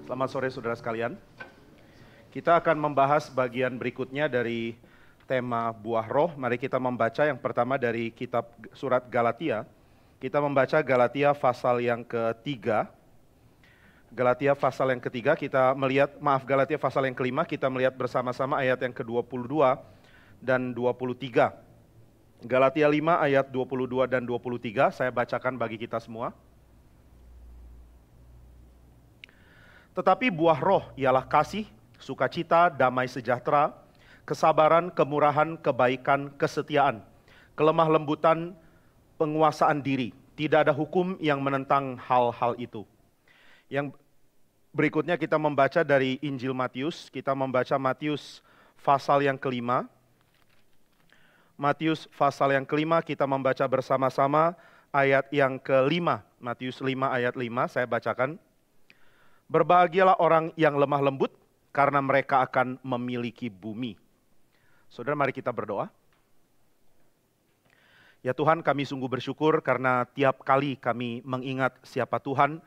Selamat sore saudara sekalian. Kita akan membahas bagian berikutnya dari tema buah roh. Mari kita membaca yang pertama dari kitab surat Galatia. Kita membaca Galatia pasal yang ketiga. Galatia pasal yang ketiga Galatia pasal yang kelima, kita melihat bersama-sama ayat yang ke-22 dan 23. Galatia 5 ayat 22 dan 23, saya bacakan bagi kita semua. Tetapi buah roh ialah kasih, sukacita, damai sejahtera, kesabaran, kemurahan, kebaikan, kesetiaan, kelemah lembutan, penguasaan diri. Tidak ada hukum yang menentang hal-hal itu. Yang berikutnya kita membaca dari Injil Matius. Kita membaca Matius pasal yang kelima. Matius pasal yang kelima, kita membaca bersama-sama ayat yang kelima. Matius 5 ayat 5, saya bacakan. Berbahagialah orang yang lemah lembut, karena mereka akan memiliki bumi. Saudara, mari kita berdoa. Ya Tuhan, kami sungguh bersyukur karena tiap kali kami mengingat siapa Tuhan,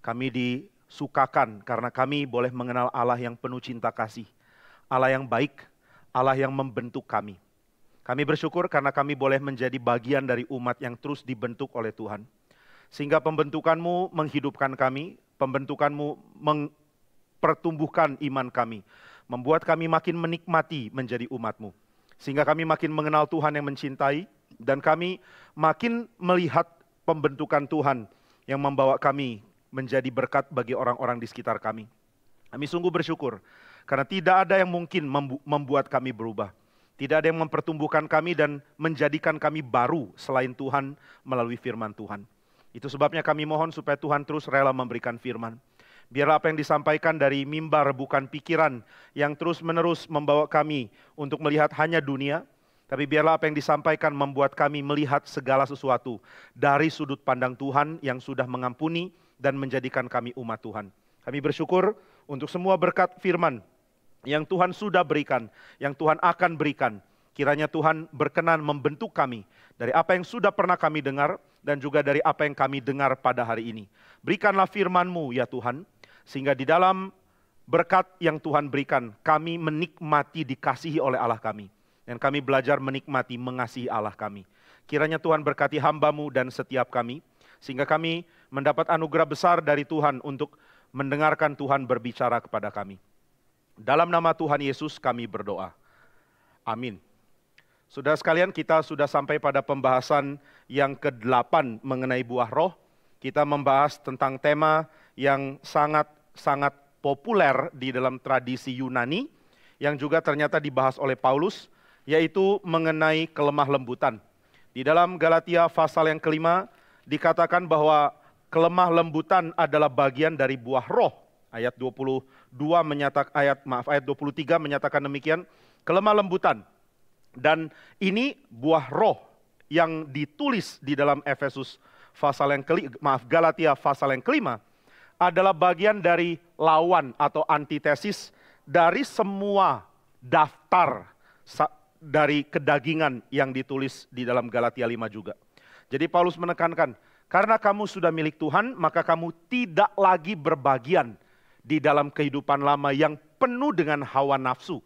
kami disukakan karena kami boleh mengenal Allah yang penuh cinta kasih, Allah yang baik, Allah yang membentuk kami. Kami bersyukur karena kami boleh menjadi bagian dari umat yang terus dibentuk oleh Tuhan. Sehingga pembentukan-Mu menghidupkan kami, pembentukan-Mu mempertumbuhkan iman kami, membuat kami makin menikmati menjadi umat-Mu. Sehingga kami makin mengenal Tuhan yang mencintai, dan kami makin melihat pembentukan Tuhan yang membawa kami menjadi berkat bagi orang-orang di sekitar kami. Kami sungguh bersyukur, karena tidak ada yang mungkin membuat kami berubah. Tidak ada yang mempertumbuhkan kami dan menjadikan kami baru selain Tuhan melalui firman Tuhan. Itu sebabnya kami mohon supaya Tuhan terus rela memberikan firman. Biarlah apa yang disampaikan dari mimbar bukan pikiran yang terus-menerus membawa kami untuk melihat hanya dunia, tapi biarlah apa yang disampaikan membuat kami melihat segala sesuatu dari sudut pandang Tuhan yang sudah mengampuni dan menjadikan kami umat Tuhan. Kami bersyukur untuk semua berkat firman yang Tuhan sudah berikan, yang Tuhan akan berikan. Kiranya Tuhan berkenan membentuk kami dari apa yang sudah pernah kami dengar dan juga dari apa yang kami dengar pada hari ini. Berikanlah firman-Mu ya Tuhan, sehingga di dalam berkat yang Tuhan berikan, kami menikmati dikasihi oleh Allah kami. Dan kami belajar menikmati mengasihi Allah kami. Kiranya Tuhan berkati hamba-Mu dan setiap kami, sehingga kami mendapat anugerah besar dari Tuhan untuk mendengarkan Tuhan berbicara kepada kami. Dalam nama Tuhan Yesus kami berdoa. Amin. Saudara sekalian, kita sudah sampai pada pembahasan yang ke-8 mengenai buah roh. Kita membahas tentang tema yang sangat populer di dalam tradisi Yunani, yang juga ternyata dibahas oleh Paulus, yaitu mengenai kelemah lembutan. Di dalam Galatia pasal yang kelima dikatakan bahwa kelemah lembutan adalah bagian dari buah roh. Ayat 23 menyatakan demikian, kelemah lembutan. Dan ini buah roh yang ditulis di dalam Galatia pasal yang kelima adalah bagian dari lawan atau antitesis dari semua daftar dari kedagingan yang ditulis di dalam Galatia 5 juga. Jadi Paulus menekankan, karena kamu sudah milik Tuhan, maka kamu tidak lagi berbagian di dalam kehidupan lama yang penuh dengan hawa nafsu.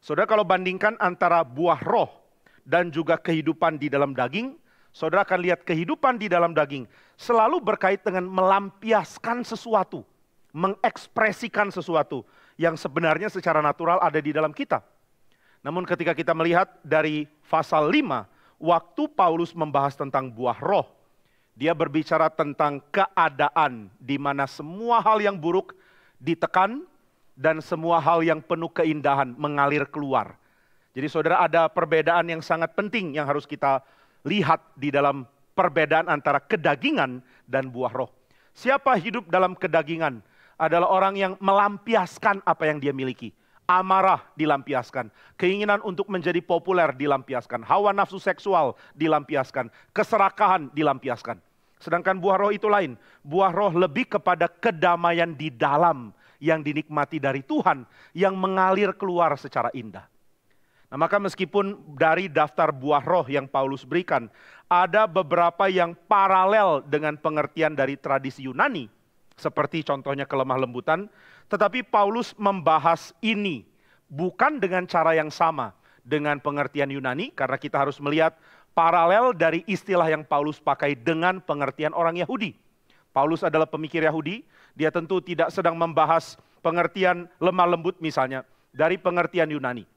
Saudara, kalau bandingkan antara buah roh dan juga kehidupan di dalam daging, saudara akan lihat kehidupan di dalam daging selalu berkait dengan melampiaskan sesuatu, mengekspresikan sesuatu yang sebenarnya secara natural ada di dalam kita. Namun ketika kita melihat dari pasal 5, waktu Paulus membahas tentang buah roh, dia berbicara tentang keadaan di mana semua hal yang buruk ditekan dan semua hal yang penuh keindahan mengalir keluar. Jadi saudara, ada perbedaan yang sangat penting yang harus kita lihat di dalam perbedaan antara kedagingan dan buah roh. Siapa hidup dalam kedagingan adalah orang yang melampiaskan apa yang dia miliki. Amarah dilampiaskan, keinginan untuk menjadi populer dilampiaskan, hawa nafsu seksual dilampiaskan, keserakahan dilampiaskan. Sedangkan buah roh itu lain. Buah roh lebih kepada kedamaian di dalam yang dinikmati dari Tuhan, yang mengalir keluar secara indah. Nah, maka meskipun dari daftar buah roh yang Paulus berikan, ada beberapa yang paralel dengan pengertian dari tradisi Yunani. seperti contohnya kelemah lembutan, tetapi Paulus membahas ini bukan dengan cara yang sama dengan pengertian Yunani, karena kita harus melihat paralel dari istilah yang Paulus pakai dengan pengertian orang Yahudi. Paulus adalah pemikir Yahudi, dia tentu tidak sedang membahas pengertian lemah lembut misalnya dari pengertian Yunani.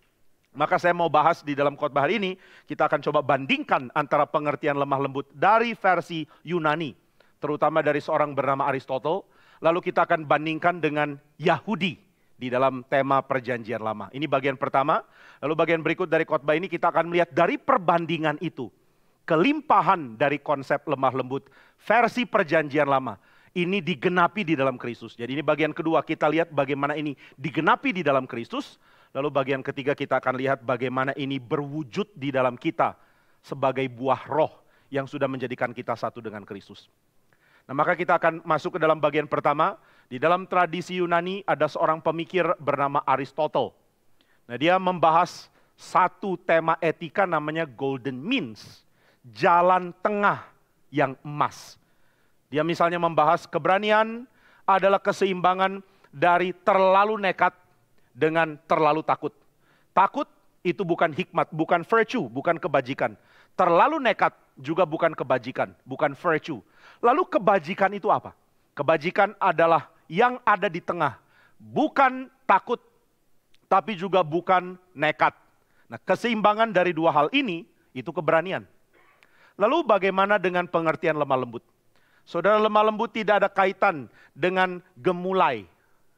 Maka saya mau bahas di dalam khotbah hari ini, kita akan coba bandingkan antara pengertian lemah lembut dari versi Yunani, terutama dari seorang bernama Aristotle, lalu kita akan bandingkan dengan Yahudi di dalam tema perjanjian lama. Ini bagian pertama, lalu bagian berikut dari khotbah ini kita akan melihat dari perbandingan itu, kelimpahan dari konsep lemah lembut versi perjanjian lama, ini digenapi di dalam Kristus. Jadi ini bagian kedua, kita lihat bagaimana ini digenapi di dalam Kristus, lalu bagian ketiga kita akan lihat bagaimana ini berwujud di dalam kita sebagai buah roh yang sudah menjadikan kita satu dengan Kristus. Nah, maka kita akan masuk ke dalam bagian pertama. Di dalam tradisi Yunani ada seorang pemikir bernama Aristotle. Nah, dia membahas satu tema etika namanya golden means, jalan tengah yang emas. Dia misalnya membahas keberanian adalah keseimbangan dari terlalu nekat dengan terlalu takut. Takut itu bukan hikmat, bukan virtue, bukan kebajikan. Terlalu nekat juga bukan kebajikan, bukan virtue. Lalu kebajikan itu apa? Kebajikan adalah yang ada di tengah. Bukan takut, tapi juga bukan nekat. Nah, keseimbangan dari dua hal ini, itu keberanian. Lalu bagaimana dengan pengertian lemah lembut? Saudara, lemah lembut tidak ada kaitan dengan gemulai.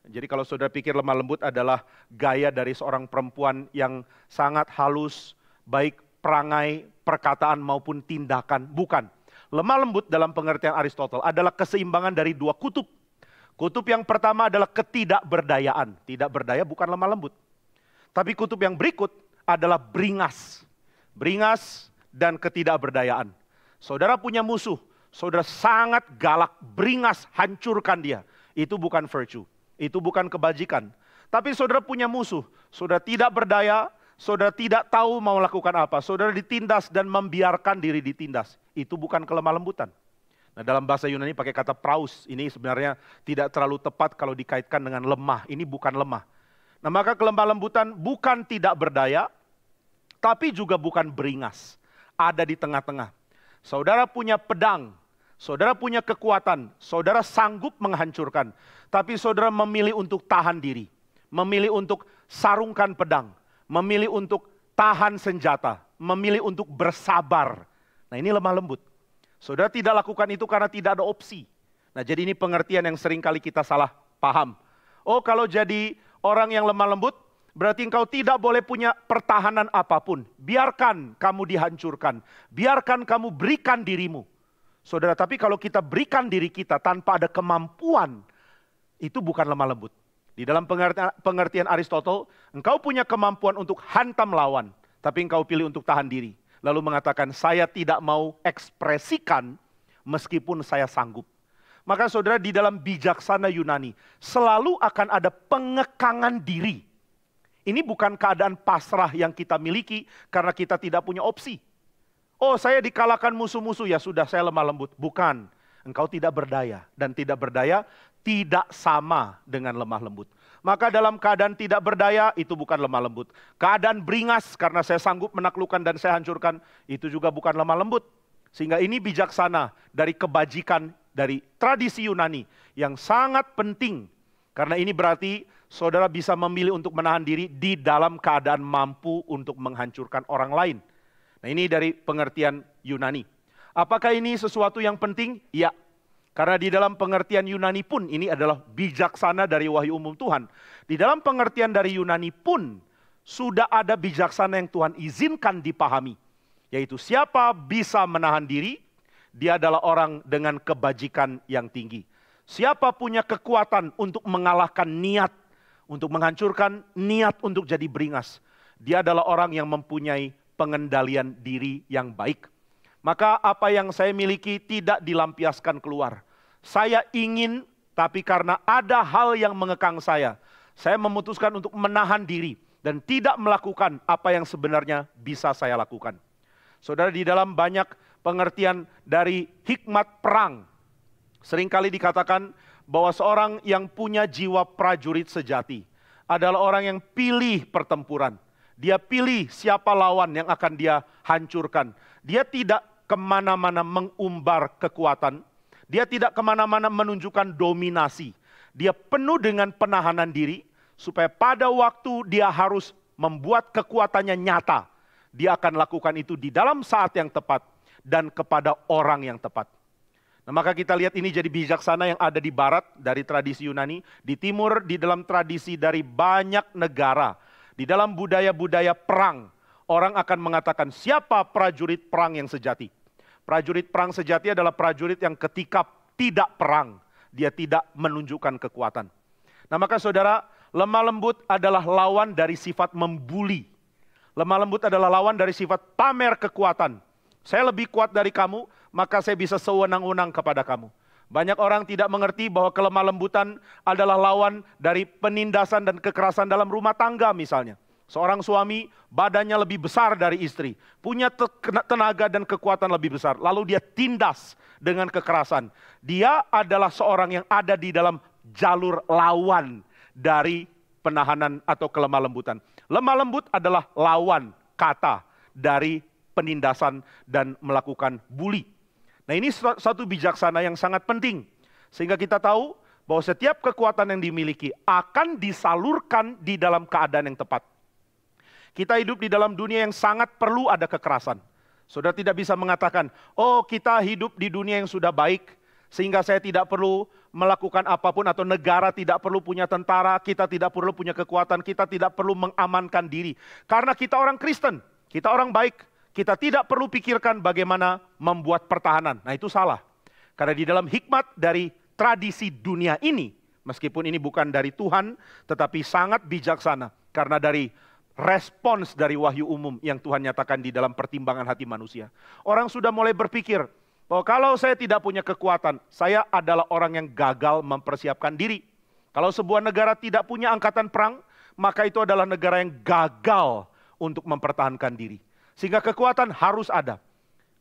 Jadi kalau saudara pikir lemah lembut adalah gaya dari seorang perempuan yang sangat halus, baik perangai, perkataan maupun tindakan. Bukan. Lemah lembut dalam pengertian Aristotle adalah keseimbangan dari dua kutub. Kutub yang pertama adalah ketidakberdayaan. Tidak berdaya bukan lemah lembut. Tapi kutub yang berikut adalah beringas. Beringas dan ketidakberdayaan. Saudara punya musuh, saudara sangat galak, beringas, hancurkan dia. Itu bukan virtue, itu bukan kebajikan. Tapi saudara punya musuh, saudara tidak berdaya, saudara tidak tahu mau lakukan apa, saudara ditindas dan membiarkan diri ditindas. Itu bukan kelemah lembutan. Nah, dalam bahasa Yunani pakai kata praus, ini sebenarnya tidak terlalu tepat kalau dikaitkan dengan lemah, ini bukan lemah. Nah, maka kelemah lembutan bukan tidak berdaya, tapi juga bukan beringas. Ada di tengah-tengah. Saudara punya pedang, saudara punya kekuatan, saudara sanggup menghancurkan. Tapi saudara memilih untuk tahan diri, memilih untuk sarungkan pedang, memilih untuk tahan senjata, memilih untuk bersabar. Nah, ini lemah lembut. Saudara tidak lakukan itu karena tidak ada opsi. Nah, jadi ini pengertian yang sering kali kita salah paham. Oh, kalau jadi orang yang lemah lembut, berarti engkau tidak boleh punya pertahanan apapun. Biarkan kamu dihancurkan. Biarkan kamu berikan dirimu. Saudara, tapi kalau kita berikan diri kita tanpa ada kemampuan, itu bukan lemah lembut. Di dalam pengertian Aristotle, engkau punya kemampuan untuk hantam lawan, tapi engkau pilih untuk tahan diri. Lalu mengatakan, saya tidak mau ekspresikan meskipun saya sanggup. Maka saudara, di dalam bijaksana Yunani, selalu akan ada pengekangan diri. Ini bukan keadaan pasrah yang kita miliki karena kita tidak punya opsi. Oh, saya dikalahkan musuh-musuh, ya sudah saya lemah lembut. Bukan, engkau tidak berdaya. Dan tidak berdaya tidak sama dengan lemah lembut. Maka dalam keadaan tidak berdaya, itu bukan lemah lembut. Keadaan beringas karena saya sanggup menaklukkan dan saya hancurkan, itu juga bukan lemah lembut. Sehingga ini bijaksana dari kebajikan, dari tradisi Yunani yang sangat penting. Karena ini berarti saudara bisa memilih untuk menahan diri di dalam keadaan mampu untuk menghancurkan orang lain. Nah, ini dari pengertian Yunani. Apakah ini sesuatu yang penting? Ya. Karena di dalam pengertian Yunani pun ini adalah bijaksana dari wahyu umum Tuhan. Di dalam pengertian dari Yunani pun sudah ada bijaksana yang Tuhan izinkan dipahami. Yaitu siapa bisa menahan diri, dia adalah orang dengan kebajikan yang tinggi. Siapa punya kekuatan untuk mengalahkan niat, untuk menghancurkan niat untuk jadi beringas. Dia adalah orang yang mempunyai pengendalian diri yang baik. Maka apa yang saya miliki tidak dilampiaskan keluar. Saya ingin, tapi karena ada hal yang mengekang saya memutuskan untuk menahan diri dan tidak melakukan apa yang sebenarnya bisa saya lakukan. Saudara, di dalam banyak pengertian dari hikmat perang, seringkali dikatakan bahwa seorang yang punya jiwa prajurit sejati adalah orang yang pilih pertempuran. Dia pilih siapa lawan yang akan dia hancurkan. Dia tidak kemana-mana mengumbar kekuatan. Dia tidak kemana-mana menunjukkan dominasi. Dia penuh dengan penahanan diri, supaya pada waktu dia harus membuat kekuatannya nyata, dia akan lakukan itu di dalam saat yang tepat dan kepada orang yang tepat. Nah, maka kita lihat ini jadi bijaksana yang ada di barat dari tradisi Yunani, di timur di dalam tradisi dari banyak negara. Di dalam budaya-budaya perang, orang akan mengatakan siapa prajurit perang yang sejati. Prajurit perang sejati adalah prajurit yang ketika tidak perang, dia tidak menunjukkan kekuatan. Nah, maka saudara, lemah lembut adalah lawan dari sifat membuli. Lemah lembut adalah lawan dari sifat pamer kekuatan. Saya lebih kuat dari kamu, maka saya bisa sewenang-wenang kepada kamu. Banyak orang tidak mengerti bahwa kelemah lembutan adalah lawan dari penindasan dan kekerasan dalam rumah tangga misalnya. Seorang suami badannya lebih besar dari istri, punya tenaga dan kekuatan lebih besar, lalu dia tindas dengan kekerasan. Dia adalah seorang yang ada di dalam jalur lawan dari penahanan atau kelemah lembutan. Lemah lembut adalah lawan kata dari penindasan dan melakukan bully. Nah, ini satu bijaksana yang sangat penting. Sehingga kita tahu bahwa setiap kekuatan yang dimiliki akan disalurkan di dalam keadaan yang tepat. Kita hidup di dalam dunia yang sangat perlu ada kekerasan. Saudara tidak bisa mengatakan, oh kita hidup di dunia yang sudah baik, sehingga saya tidak perlu melakukan apapun, atau negara tidak perlu punya tentara, kita tidak perlu punya kekuatan, kita tidak perlu mengamankan diri. Karena kita orang Kristen, kita orang baik, kita tidak perlu pikirkan bagaimana membuat pertahanan. Nah, itu salah. Karena di dalam hikmat dari tradisi dunia ini, meskipun ini bukan dari Tuhan, tetapi sangat bijaksana. Karena dari respons dari wahyu umum yang Tuhan nyatakan di dalam pertimbangan hati manusia. Orang sudah mulai berpikir bahwa kalau saya tidak punya kekuatan, saya adalah orang yang gagal mempersiapkan diri. Kalau sebuah negara tidak punya angkatan perang, maka itu adalah negara yang gagal untuk mempertahankan diri. Sehingga kekuatan harus ada.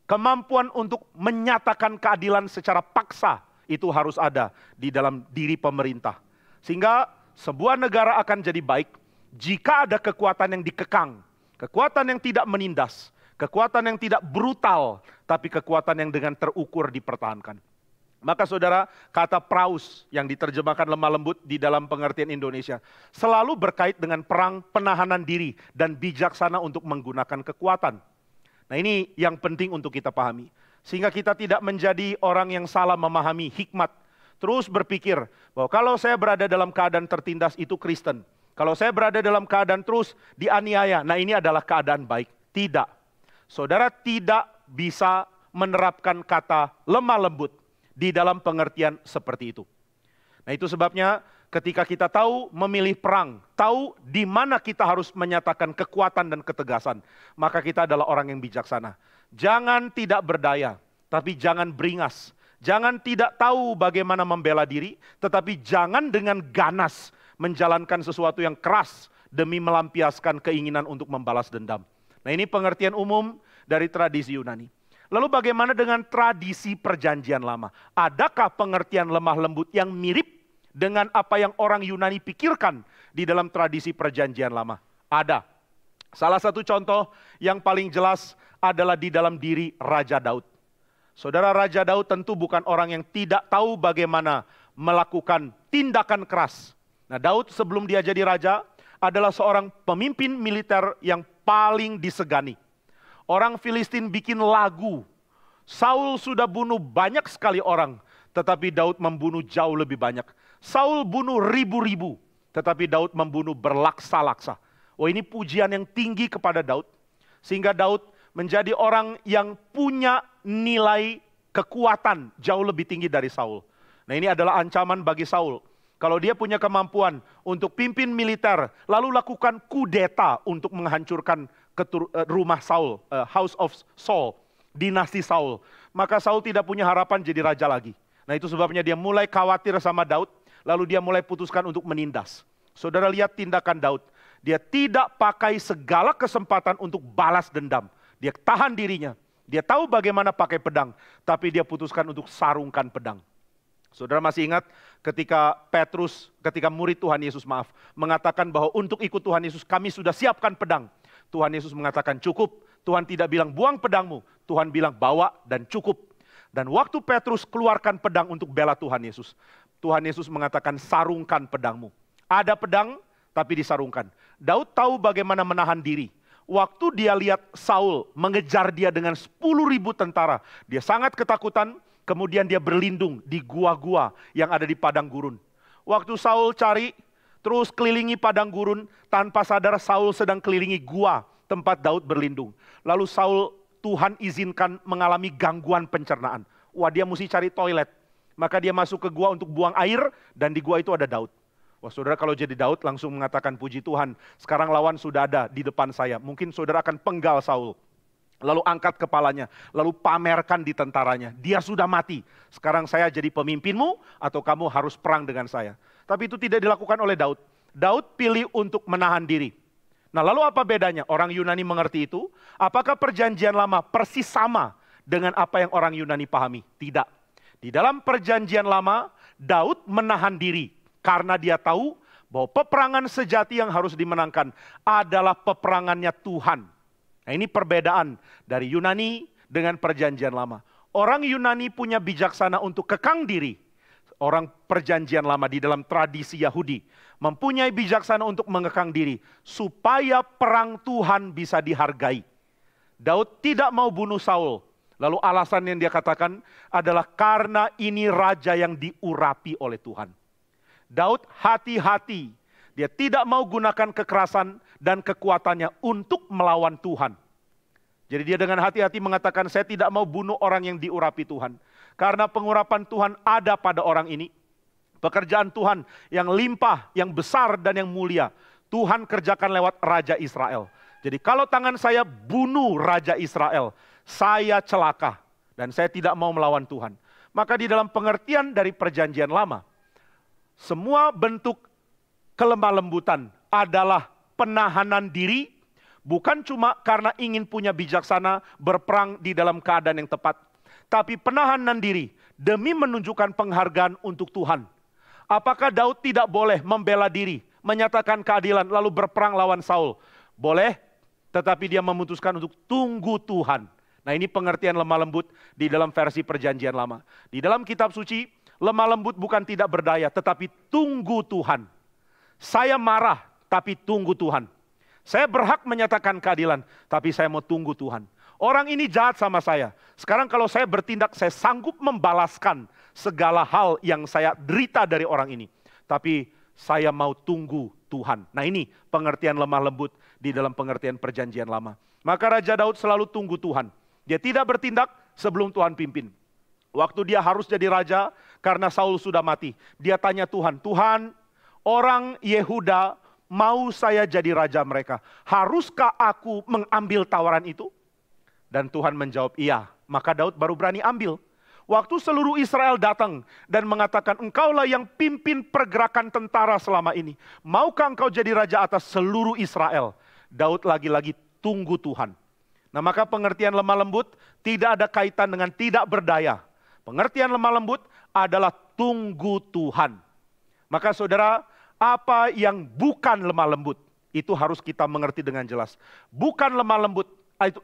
Kemampuan untuk menyatakan keadilan secara paksa itu harus ada di dalam diri pemerintah. Sehingga sebuah negara akan jadi baik jika ada kekuatan yang dikekang, kekuatan yang tidak menindas, kekuatan yang tidak brutal, tapi kekuatan yang dengan terukur dipertahankan. Maka saudara, kata praus yang diterjemahkan lemah lembut di dalam pengertian Indonesia selalu berkait dengan perang, penahanan diri, dan bijaksana untuk menggunakan kekuatan. Nah, ini yang penting untuk kita pahami. Sehingga kita tidak menjadi orang yang salah memahami hikmat. Terus berpikir bahwa kalau saya berada dalam keadaan tertindas itu Kristen. Kalau saya berada dalam keadaan terus dianiaya, nah ini adalah keadaan baik. Tidak. Saudara tidak bisa menerapkan kata lemah lembut di dalam pengertian seperti itu. Nah, itu sebabnya ketika kita tahu memilih perang, tahu di mana kita harus menyatakan kekuatan dan ketegasan, maka kita adalah orang yang bijaksana. Jangan tidak berdaya, tapi jangan beringas. Jangan tidak tahu bagaimana membela diri, tetapi jangan dengan ganas menjalankan sesuatu yang keras demi melampiaskan keinginan untuk membalas dendam. Nah, ini pengertian umum dari tradisi Yunani. Lalu bagaimana dengan tradisi perjanjian lama? Adakah pengertian lemah lembut yang mirip dengan apa yang orang Yunani pikirkan di dalam tradisi perjanjian lama? Ada. Salah satu contoh yang paling jelas adalah di dalam diri Raja Daud. Saudara, Raja Daud tentu bukan orang yang tidak tahu bagaimana melakukan tindakan keras. Nah, Daud sebelum dia jadi raja adalah seorang pemimpin militer yang paling disegani. Orang Filistin bikin lagu. Saul sudah bunuh banyak sekali orang, tetapi Daud membunuh jauh lebih banyak. Saul bunuh ribu-ribu, tetapi Daud membunuh berlaksa-laksa. Oh, ini pujian yang tinggi kepada Daud. Sehingga Daud menjadi orang yang punya nilai kekuatan jauh lebih tinggi dari Saul. Nah, ini adalah ancaman bagi Saul. Kalau dia punya kemampuan untuk pimpin militer, lalu lakukan kudeta untuk menghancurkan rumah Saul, House of Saul, dinasti Saul, maka Saul tidak punya harapan jadi raja lagi. Nah, itu sebabnya dia mulai khawatir sama Daud, lalu dia mulai putuskan untuk menindas. Saudara lihat tindakan Daud, dia tidak pakai segala kesempatan untuk balas dendam. Dia tahan dirinya, dia tahu bagaimana pakai pedang, tapi dia putuskan untuk sarungkan pedang. Saudara masih ingat ketika ketika murid Tuhan Yesus mengatakan bahwa untuk ikut Tuhan Yesus kami sudah siapkan pedang. Tuhan Yesus mengatakan cukup. Tuhan tidak bilang buang pedangmu. Tuhan bilang bawa dan cukup. Dan waktu Petrus keluarkan pedang untuk bela Tuhan Yesus mengatakan sarungkan pedangmu. Ada pedang tapi disarungkan. Daud tahu bagaimana menahan diri. Waktu dia lihat Saul mengejar dia dengan 10.000 tentara, dia sangat ketakutan. Kemudian dia berlindung di gua-gua yang ada di padang gurun. Waktu Saul cari, terus kelilingi padang gurun, tanpa sadar Saul sedang kelilingi gua tempat Daud berlindung. Lalu Tuhan izinkan mengalami gangguan pencernaan. Wah, dia mesti cari toilet. Maka dia masuk ke gua untuk buang air, dan di gua itu ada Daud. Wah, saudara kalau jadi Daud langsung mengatakan puji Tuhan, sekarang lawan sudah ada di depan saya. Mungkin saudara akan penggal Saul. Lalu angkat kepalanya, lalu pamerkan di tentaranya. Dia sudah mati, sekarang saya jadi pemimpinmu atau kamu harus perang dengan saya. Tapi itu tidak dilakukan oleh Daud. Daud pilih untuk menahan diri. Nah lalu apa bedanya? Orang Yunani mengerti itu? Apakah perjanjian lama persis sama dengan apa yang orang Yunani pahami? Tidak. Di dalam perjanjian lama, Daud menahan diri karena dia tahu bahwa peperangan sejati yang harus dimenangkan adalah peperangannya Tuhan. Nah, ini perbedaan dari Yunani dengan perjanjian lama. Orang Yunani punya bijaksana untuk kekang diri. Orang perjanjian lama di dalam tradisi Yahudi mempunyai bijaksana untuk mengekang diri supaya perang Tuhan bisa dihargai. Daud tidak mau bunuh Saul. Lalu alasan yang dia katakan adalah karena ini raja yang diurapi oleh Tuhan. Daud hati-hati. Dia tidak mau gunakan kekerasan dan kekuatannya untuk melawan Tuhan. Jadi dia dengan hati-hati mengatakan, saya tidak mau bunuh orang yang diurapi Tuhan. Karena pengurapan Tuhan ada pada orang ini. Pekerjaan Tuhan yang limpah, yang besar dan yang mulia. Tuhan kerjakan lewat Raja Israel. Jadi kalau tangan saya bunuh Raja Israel, saya celaka. Dan saya tidak mau melawan Tuhan. Maka di dalam pengertian dari perjanjian lama, semua bentuk kelemah lembutan adalah penahanan diri, bukan cuma karena ingin punya bijaksana berperang di dalam keadaan yang tepat. Tapi penahanan diri demi menunjukkan penghargaan untuk Tuhan. Apakah Daud tidak boleh membela diri, menyatakan keadilan lalu berperang lawan Saul? Boleh, tetapi dia memutuskan untuk tunggu Tuhan. Nah ini pengertian lemah lembut di dalam versi perjanjian lama. Di dalam kitab suci, lemah lembut bukan tidak berdaya, tetapi tunggu Tuhan. Saya marah, tapi tunggu Tuhan. Saya berhak menyatakan keadilan, tapi saya mau tunggu Tuhan. Orang ini jahat sama saya. Sekarang kalau saya bertindak, saya sanggup membalaskan segala hal yang saya derita dari orang ini. Tapi saya mau tunggu Tuhan. Nah ini pengertian lemah lembut di dalam pengertian perjanjian lama. Maka Raja Daud selalu tunggu Tuhan. Dia tidak bertindak sebelum Tuhan pimpin. Waktu dia harus jadi raja karena Saul sudah mati. Dia tanya Tuhan, Tuhan, orang Yehuda mau saya jadi raja mereka. Haruskah aku mengambil tawaran itu? Dan Tuhan menjawab, iya. Maka Daud baru berani ambil. Waktu seluruh Israel datang dan mengatakan, engkaulah yang pimpin pergerakan tentara selama ini. Maukah engkau jadi raja atas seluruh Israel? Daud lagi-lagi tunggu Tuhan. Nah maka pengertian lemah lembut tidak ada kaitan dengan tidak berdaya. Pengertian lemah lembut adalah tunggu Tuhan. Maka saudara, apa yang bukan lemah lembut, itu harus kita mengerti dengan jelas. Bukan lemah lembut,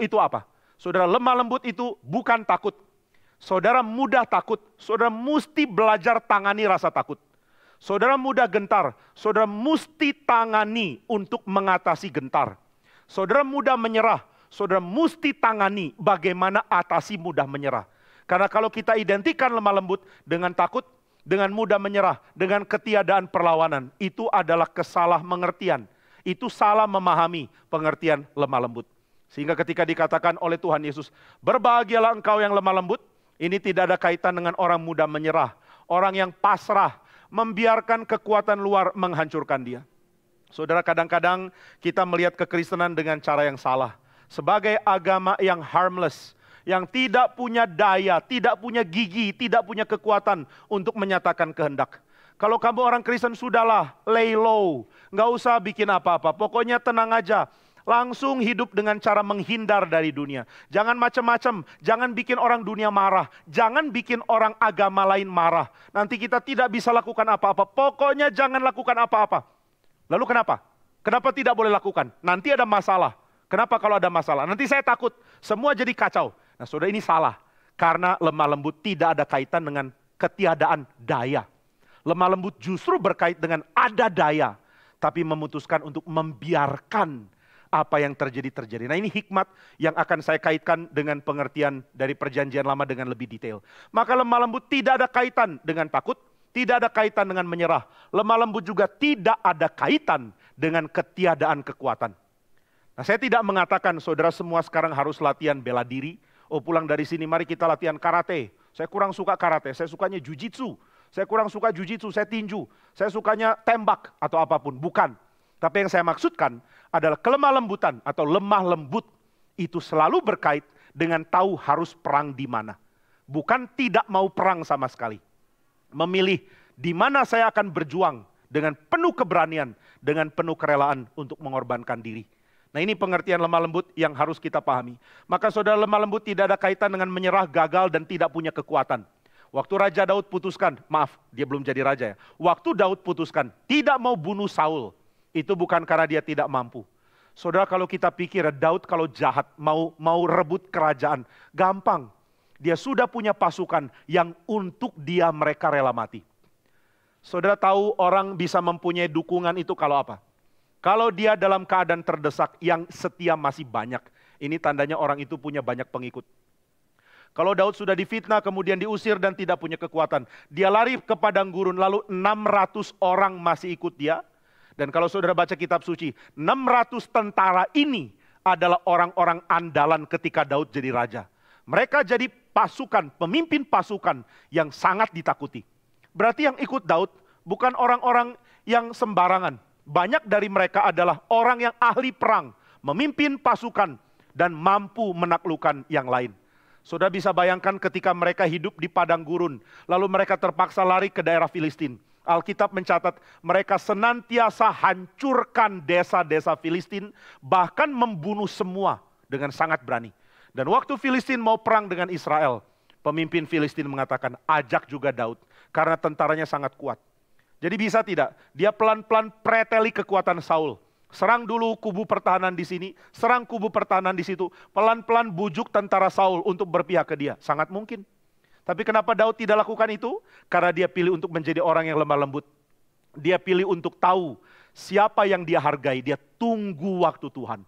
itu apa? Saudara, lemah lembut itu bukan takut. Saudara mudah takut, saudara mesti belajar tangani rasa takut. Saudara mudah gentar, saudara mesti tangani untuk mengatasi gentar. Saudara mudah menyerah, saudara mesti tangani bagaimana atasi mudah menyerah. Karena kalau kita identikan lemah lembut dengan takut, dengan mudah menyerah, dengan ketiadaan perlawanan, itu adalah kesalah mengertian. Itu salah memahami pengertian lemah lembut. Sehingga ketika dikatakan oleh Tuhan Yesus, berbahagialah engkau yang lemah lembut, ini tidak ada kaitan dengan orang mudah menyerah. Orang yang pasrah, membiarkan kekuatan luar menghancurkan dia. Saudara, kadang-kadang kita melihat kekristenan dengan cara yang salah. Sebagai agama yang harmless, yang tidak punya daya, tidak punya gigi, tidak punya kekuatan untuk menyatakan kehendak. Kalau kamu orang Kristen, sudahlah, lay low. Nggak usah bikin apa-apa, pokoknya tenang aja. Langsung hidup dengan cara menghindar dari dunia. Jangan macam-macam, jangan bikin orang dunia marah, jangan bikin orang agama lain marah. Nanti kita tidak bisa lakukan apa-apa, pokoknya jangan lakukan apa-apa. Lalu kenapa? Kenapa tidak boleh lakukan? Nanti ada masalah. Kenapa kalau ada masalah? Nanti saya takut, semua jadi kacau. Nah saudara, ini salah. Karena lemah lembut tidak ada kaitan dengan ketiadaan daya. Lemah lembut justru berkait dengan ada daya. Tapi memutuskan untuk membiarkan apa yang terjadi. Nah ini hikmat yang akan saya kaitkan dengan pengertian dari perjanjian lama dengan lebih detail. Maka lemah lembut tidak ada kaitan dengan takut, tidak ada kaitan dengan menyerah. Lemah lembut juga tidak ada kaitan dengan ketiadaan kekuatan. Nah saya tidak mengatakan saudara semua sekarang harus latihan bela diri. Oh pulang dari sini mari kita latihan karate. Saya kurang suka karate, saya sukanya jujitsu. Saya kurang suka jujitsu, saya tinju. Saya sukanya tembak atau apapun, bukan. Tapi yang saya maksudkan adalah kelemah lembutan atau lemah lembut itu selalu berkait dengan tahu harus perang di mana. Bukan tidak mau perang sama sekali. Memilih di mana saya akan berjuang dengan penuh keberanian, dengan penuh kerelaan untuk mengorbankan diri. Nah ini pengertian lemah lembut yang harus kita pahami. Maka saudara, lemah lembut tidak ada kaitan dengan menyerah, gagal, dan tidak punya kekuatan. Waktu Raja Daud putuskan, maaf dia belum jadi raja ya. Waktu Daud putuskan tidak mau bunuh Saul, itu bukan karena dia tidak mampu. Saudara, kalau kita pikir Daud kalau jahat mau rebut kerajaan, gampang. Dia sudah punya pasukan yang untuk dia mereka rela mati. Saudara tahu orang bisa mempunyai dukungan itu kalau apa? Kalau dia dalam keadaan terdesak yang setia masih banyak. Ini tandanya orang itu punya banyak pengikut. Kalau Daud sudah difitnah kemudian diusir dan tidak punya kekuatan. Dia lari ke padang gurun lalu 600 orang masih ikut dia. Dan kalau saudara baca kitab suci, 600 tentara ini adalah orang-orang andalan ketika Daud jadi raja. Mereka jadi pasukan, pemimpin pasukan yang sangat ditakuti. Berarti yang ikut Daud bukan orang-orang yang sembarangan. Banyak dari mereka adalah orang yang ahli perang, memimpin pasukan, dan mampu menaklukkan yang lain. Saudara bisa bayangkan ketika mereka hidup di padang gurun, lalu mereka terpaksa lari ke daerah Filistin. Alkitab mencatat mereka senantiasa hancurkan desa-desa Filistin, bahkan membunuh semua dengan sangat berani. Dan waktu Filistin mau perang dengan Israel, pemimpin Filistin mengatakan, ajak juga Daud, karena tentaranya sangat kuat. Jadi bisa tidak? Dia pelan-pelan preteli kekuatan Saul. Serang dulu kubu pertahanan di sini, serang kubu pertahanan di situ. Pelan-pelan bujuk tentara Saul untuk berpihak ke dia. Sangat mungkin. Tapi kenapa Daud tidak lakukan itu? Karena dia pilih untuk menjadi orang yang lemah lembut. Dia pilih untuk tahu siapa yang dia hargai. Dia tunggu waktu Tuhan.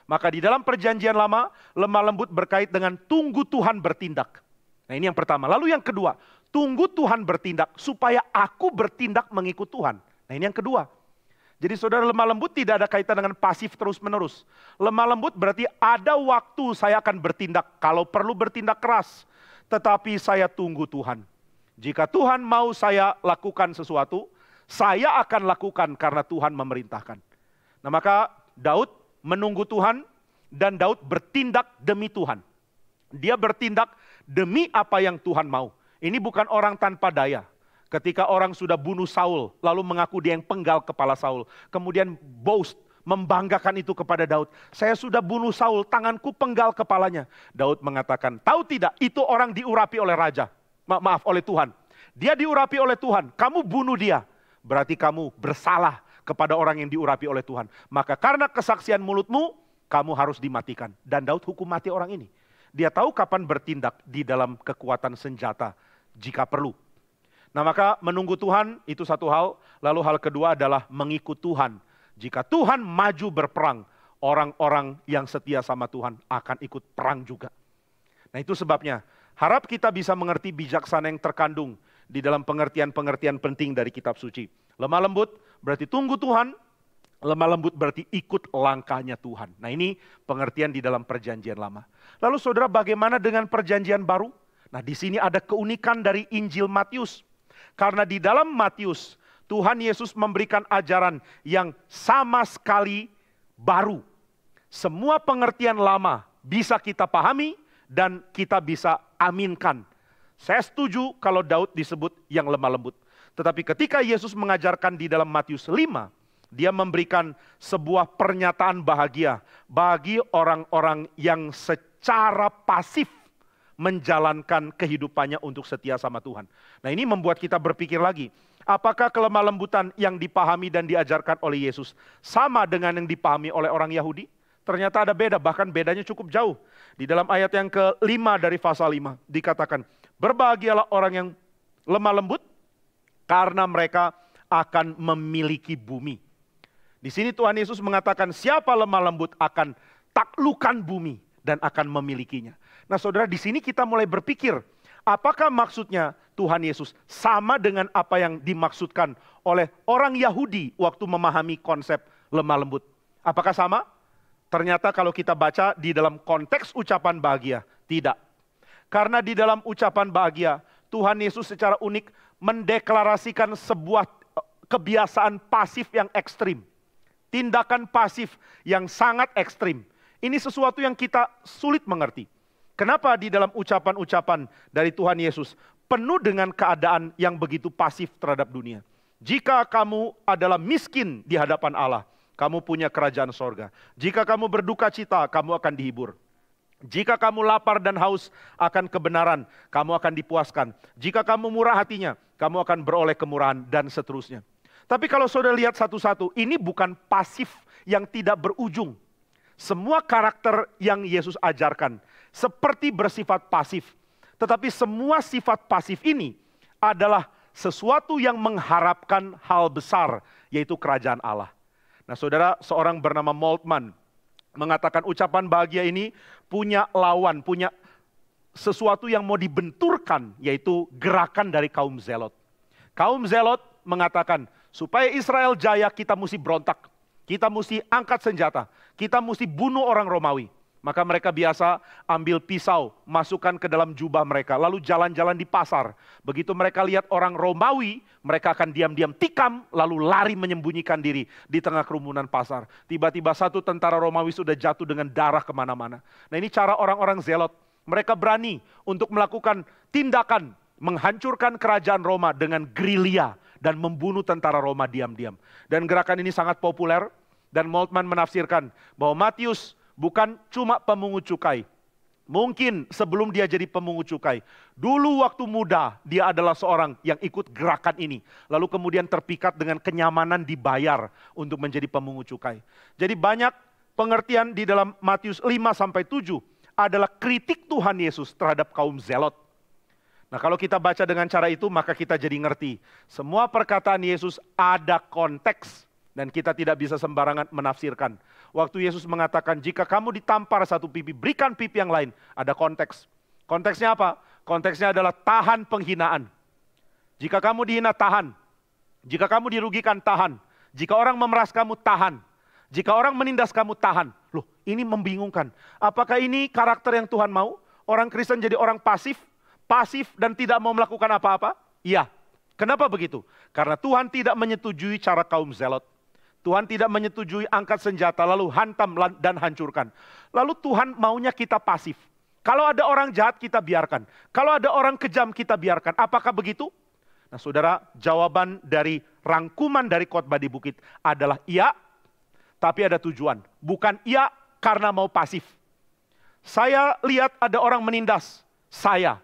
Maka di dalam perjanjian lama, lemah lembut berkait dengan tunggu Tuhan bertindak. Nah ini yang pertama. Lalu yang kedua, tunggu Tuhan bertindak supaya aku bertindak mengikut Tuhan. Nah ini yang kedua. Jadi saudara, lemah lembut tidak ada kaitan dengan pasif terus menerus. Lemah lembut berarti ada waktu saya akan bertindak. Kalau perlu bertindak keras. Tetapi saya tunggu Tuhan. Jika Tuhan mau saya lakukan sesuatu, saya akan lakukan karena Tuhan memerintahkan. Nah maka Daud menunggu Tuhan dan Daud bertindak demi Tuhan. Dia bertindak demi apa yang Tuhan mau. Ini bukan orang tanpa daya. Ketika orang sudah bunuh Saul, lalu mengaku dia yang penggal kepala Saul. Kemudian boast, membanggakan itu kepada Daud. Saya sudah bunuh Saul, tanganku penggal kepalanya. Daud mengatakan, tahu tidak, itu orang diurapi oleh raja. Maaf, oleh Tuhan. Dia diurapi oleh Tuhan, kamu bunuh dia. Berarti kamu bersalah kepada orang yang diurapi oleh Tuhan. Maka karena kesaksian mulutmu, kamu harus dimatikan. Dan Daud hukum mati orang ini. Dia tahu kapan bertindak di dalam kekuatan senjata jika perlu. Nah maka menunggu Tuhan itu satu hal. Lalu hal kedua adalah mengikut Tuhan. Jika Tuhan maju berperang, orang-orang yang setia sama Tuhan akan ikut perang juga. Nah itu sebabnya, harap kita bisa mengerti bijaksana yang terkandung di dalam pengertian-pengertian penting dari kitab suci. Lemah lembut berarti tunggu Tuhan, lemah lembut berarti ikut langkahnya Tuhan. Nah ini pengertian di dalam perjanjian lama. Lalu saudara, bagaimana dengan perjanjian baru? Nah di sini ada keunikan dari Injil Matius. Karena di dalam Matius, Tuhan Yesus memberikan ajaran yang sama sekali baru. Semua pengertian lama bisa kita pahami dan kita bisa aminkan. Saya setuju kalau Daud disebut yang lemah lembut. Tetapi ketika Yesus mengajarkan di dalam Matius 5, Dia memberikan sebuah pernyataan bahagia bagi orang-orang yang secara pasif menjalankan kehidupannya untuk setia sama Tuhan. Nah, ini membuat kita berpikir lagi, apakah kelemah lembutan yang dipahami dan diajarkan oleh Yesus sama dengan yang dipahami oleh orang Yahudi? Ternyata ada beda, bahkan bedanya cukup jauh. Di dalam ayat yang ke-5 dari pasal 5 dikatakan, berbahagialah orang yang lemah lembut karena mereka akan memiliki bumi. Di sini Tuhan Yesus mengatakan siapa lemah lembut akan taklukan bumi dan akan memilikinya. Nah saudara, di sini kita mulai berpikir, apakah maksudnya Tuhan Yesus sama dengan apa yang dimaksudkan oleh orang Yahudi waktu memahami konsep lemah lembut? Apakah sama? Ternyata kalau kita baca di dalam konteks ucapan bahagia, tidak. Karena di dalam ucapan bahagia, Tuhan Yesus secara unik mendeklarasikan sebuah kebiasaan pasif yang ekstrim. Tindakan pasif yang sangat ekstrim. Ini sesuatu yang kita sulit mengerti. Kenapa di dalam ucapan-ucapan dari Tuhan Yesus penuh dengan keadaan yang begitu pasif terhadap dunia? Jika kamu adalah miskin di hadapan Allah, kamu punya kerajaan sorga. Jika kamu berduka cita, kamu akan dihibur. Jika kamu lapar dan haus akan kebenaran, kamu akan dipuaskan. Jika kamu murah hatinya, kamu akan beroleh kemurahan dan seterusnya. Tapi kalau saudara lihat satu-satu, ini bukan pasif yang tidak berujung. Semua karakter yang Yesus ajarkan seperti bersifat pasif. Tetapi semua sifat pasif ini adalah sesuatu yang mengharapkan hal besar, yaitu kerajaan Allah. Nah saudara, seorang bernama Moltmann mengatakan ucapan bahagia ini punya lawan, punya sesuatu yang mau dibenturkan, yaitu gerakan dari kaum Zelot. Kaum Zelot mengatakan, supaya Israel jaya kita mesti berontak, kita mesti angkat senjata, kita mesti bunuh orang Romawi. Maka mereka biasa ambil pisau, masukkan ke dalam jubah mereka, lalu jalan-jalan di pasar. Begitu mereka lihat orang Romawi, mereka akan diam-diam tikam, lalu lari menyembunyikan diri di tengah kerumunan pasar. Tiba-tiba satu tentara Romawi sudah jatuh dengan darah kemana-mana. Nah ini cara orang-orang Zelot. Mereka berani untuk melakukan tindakan, menghancurkan kerajaan Roma dengan gerilya dan membunuh tentara Roma diam-diam. Dan gerakan ini sangat populer, dan Moltmann menafsirkan bahwa Matius bukan cuma pemungut cukai. Mungkin sebelum dia jadi pemungut cukai, dulu waktu muda dia adalah seorang yang ikut gerakan ini. Lalu kemudian terpikat dengan kenyamanan dibayar untuk menjadi pemungut cukai. Jadi banyak pengertian di dalam Matius 5-7 adalah kritik Tuhan Yesus terhadap kaum Zelot. Nah kalau kita baca dengan cara itu, maka kita jadi ngerti. Semua perkataan Yesus ada konteks. Dan kita tidak bisa sembarangan menafsirkan. Waktu Yesus mengatakan, jika kamu ditampar satu pipi, berikan pipi yang lain. Ada konteks. Konteksnya apa? Konteksnya adalah tahan penghinaan. Jika kamu dihina, tahan. Jika kamu dirugikan, tahan. Jika orang memeras kamu, tahan. Jika orang menindas kamu, tahan. Loh, ini membingungkan. Apakah ini karakter yang Tuhan mau? Orang Kristen jadi orang pasif dan tidak mau melakukan apa-apa? Iya. Kenapa begitu? Karena Tuhan tidak menyetujui cara kaum Zelot. Tuhan tidak menyetujui angkat senjata lalu hantam dan hancurkan. Lalu Tuhan maunya kita pasif. Kalau ada orang jahat kita biarkan. Kalau ada orang kejam kita biarkan. Apakah begitu? Nah saudara, jawaban dari rangkuman dari khotbah di bukit adalah iya, tapi ada tujuan. Bukan iya karena mau pasif. Saya lihat ada orang menindas saya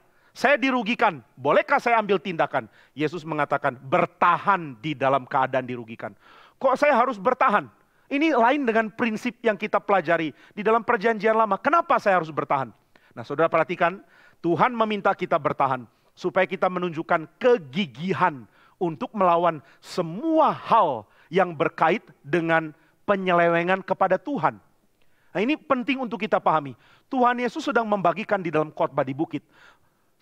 dirugikan. Bolehkah saya ambil tindakan? Yesus mengatakan bertahan di dalam keadaan dirugikan. Kok saya harus bertahan? Ini lain dengan prinsip yang kita pelajari di dalam perjanjian lama. Kenapa saya harus bertahan? Nah saudara perhatikan, Tuhan meminta kita bertahan supaya kita menunjukkan kegigihan untuk melawan semua hal yang berkait dengan penyelewengan kepada Tuhan. Nah ini penting untuk kita pahami. Tuhan Yesus sedang membagikan di dalam khotbah di bukit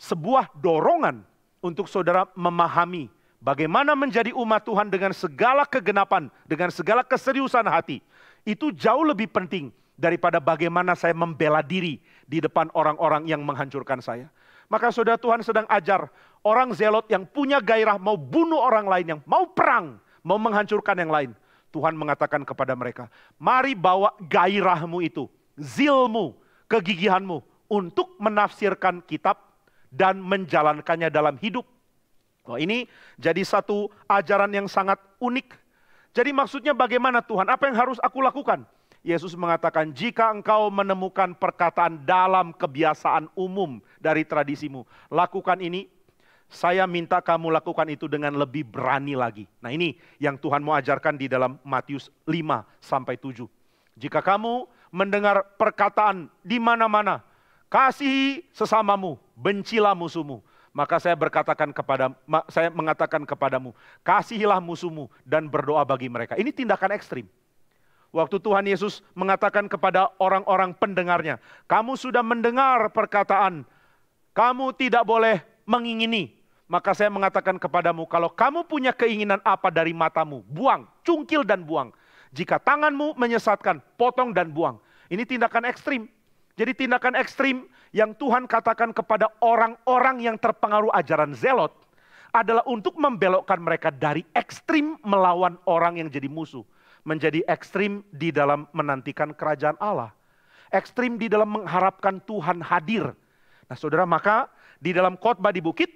sebuah dorongan untuk saudara memahami bagaimana menjadi umat Tuhan dengan segala kegenapan, dengan segala keseriusan hati. Itu jauh lebih penting daripada bagaimana saya membela diri di depan orang-orang yang menghancurkan saya. Maka saudara, Tuhan sedang ajar orang Zelot yang punya gairah mau bunuh orang lain, yang mau perang, mau menghancurkan yang lain. Tuhan mengatakan kepada mereka, mari bawa gairahmu itu, zilmu, kegigihanmu untuk menafsirkan kitab dan menjalankannya dalam hidup. Oh, ini jadi satu ajaran yang sangat unik Jadi maksudnya bagaimana Tuhan? Apa yang harus aku lakukan? Yesus mengatakan, jika engkau menemukan perkataan dalam kebiasaan umum dari tradisimu, lakukan ini, saya minta kamu lakukan itu dengan lebih berani lagi. Nah ini yang Tuhan mau ajarkan di dalam Matius 5-7. Jika kamu mendengar perkataan di mana-mana, kasihi sesamamu, bencilah musuhmu. Maka saya mengatakan kepadamu, kasihilah musuhmu dan berdoa bagi mereka. Ini tindakan ekstrim. Waktu Tuhan Yesus mengatakan kepada orang-orang pendengarnya, kamu sudah mendengar perkataan, kamu tidak boleh mengingini. Maka saya mengatakan kepadamu, kalau kamu punya keinginan apa dari matamu, buang, cungkil dan buang. Jika tanganmu menyesatkan, potong dan buang. Ini tindakan ekstrim. Jadi tindakan ekstrim yang Tuhan katakan kepada orang-orang yang terpengaruh ajaran Zelot adalah untuk membelokkan mereka dari ekstrim melawan orang yang jadi musuh. Menjadi ekstrim di dalam menantikan kerajaan Allah. Ekstrim di dalam mengharapkan Tuhan hadir. Nah saudara, maka di dalam khotbah di bukit,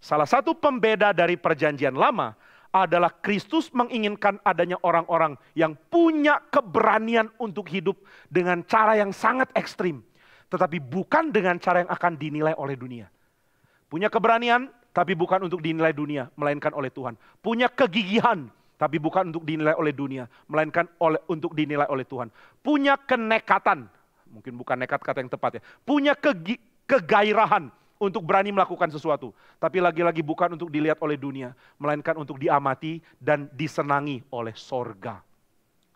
salah satu pembeda dari perjanjian lama adalah Kristus menginginkan adanya orang-orang yang punya keberanian untuk hidup dengan cara yang sangat ekstrim. Tetapi bukan dengan cara yang akan dinilai oleh dunia. Punya keberanian, tapi bukan untuk dinilai dunia, melainkan oleh Tuhan. Punya kegigihan, tapi bukan untuk dinilai oleh dunia, melainkan untuk dinilai oleh Tuhan. Punya kenekatan, mungkin bukan nekat kata yang tepat ya. Punya kegairahan untuk berani melakukan sesuatu. Tapi lagi-lagi bukan untuk dilihat oleh dunia, melainkan untuk diamati dan disenangi oleh sorga.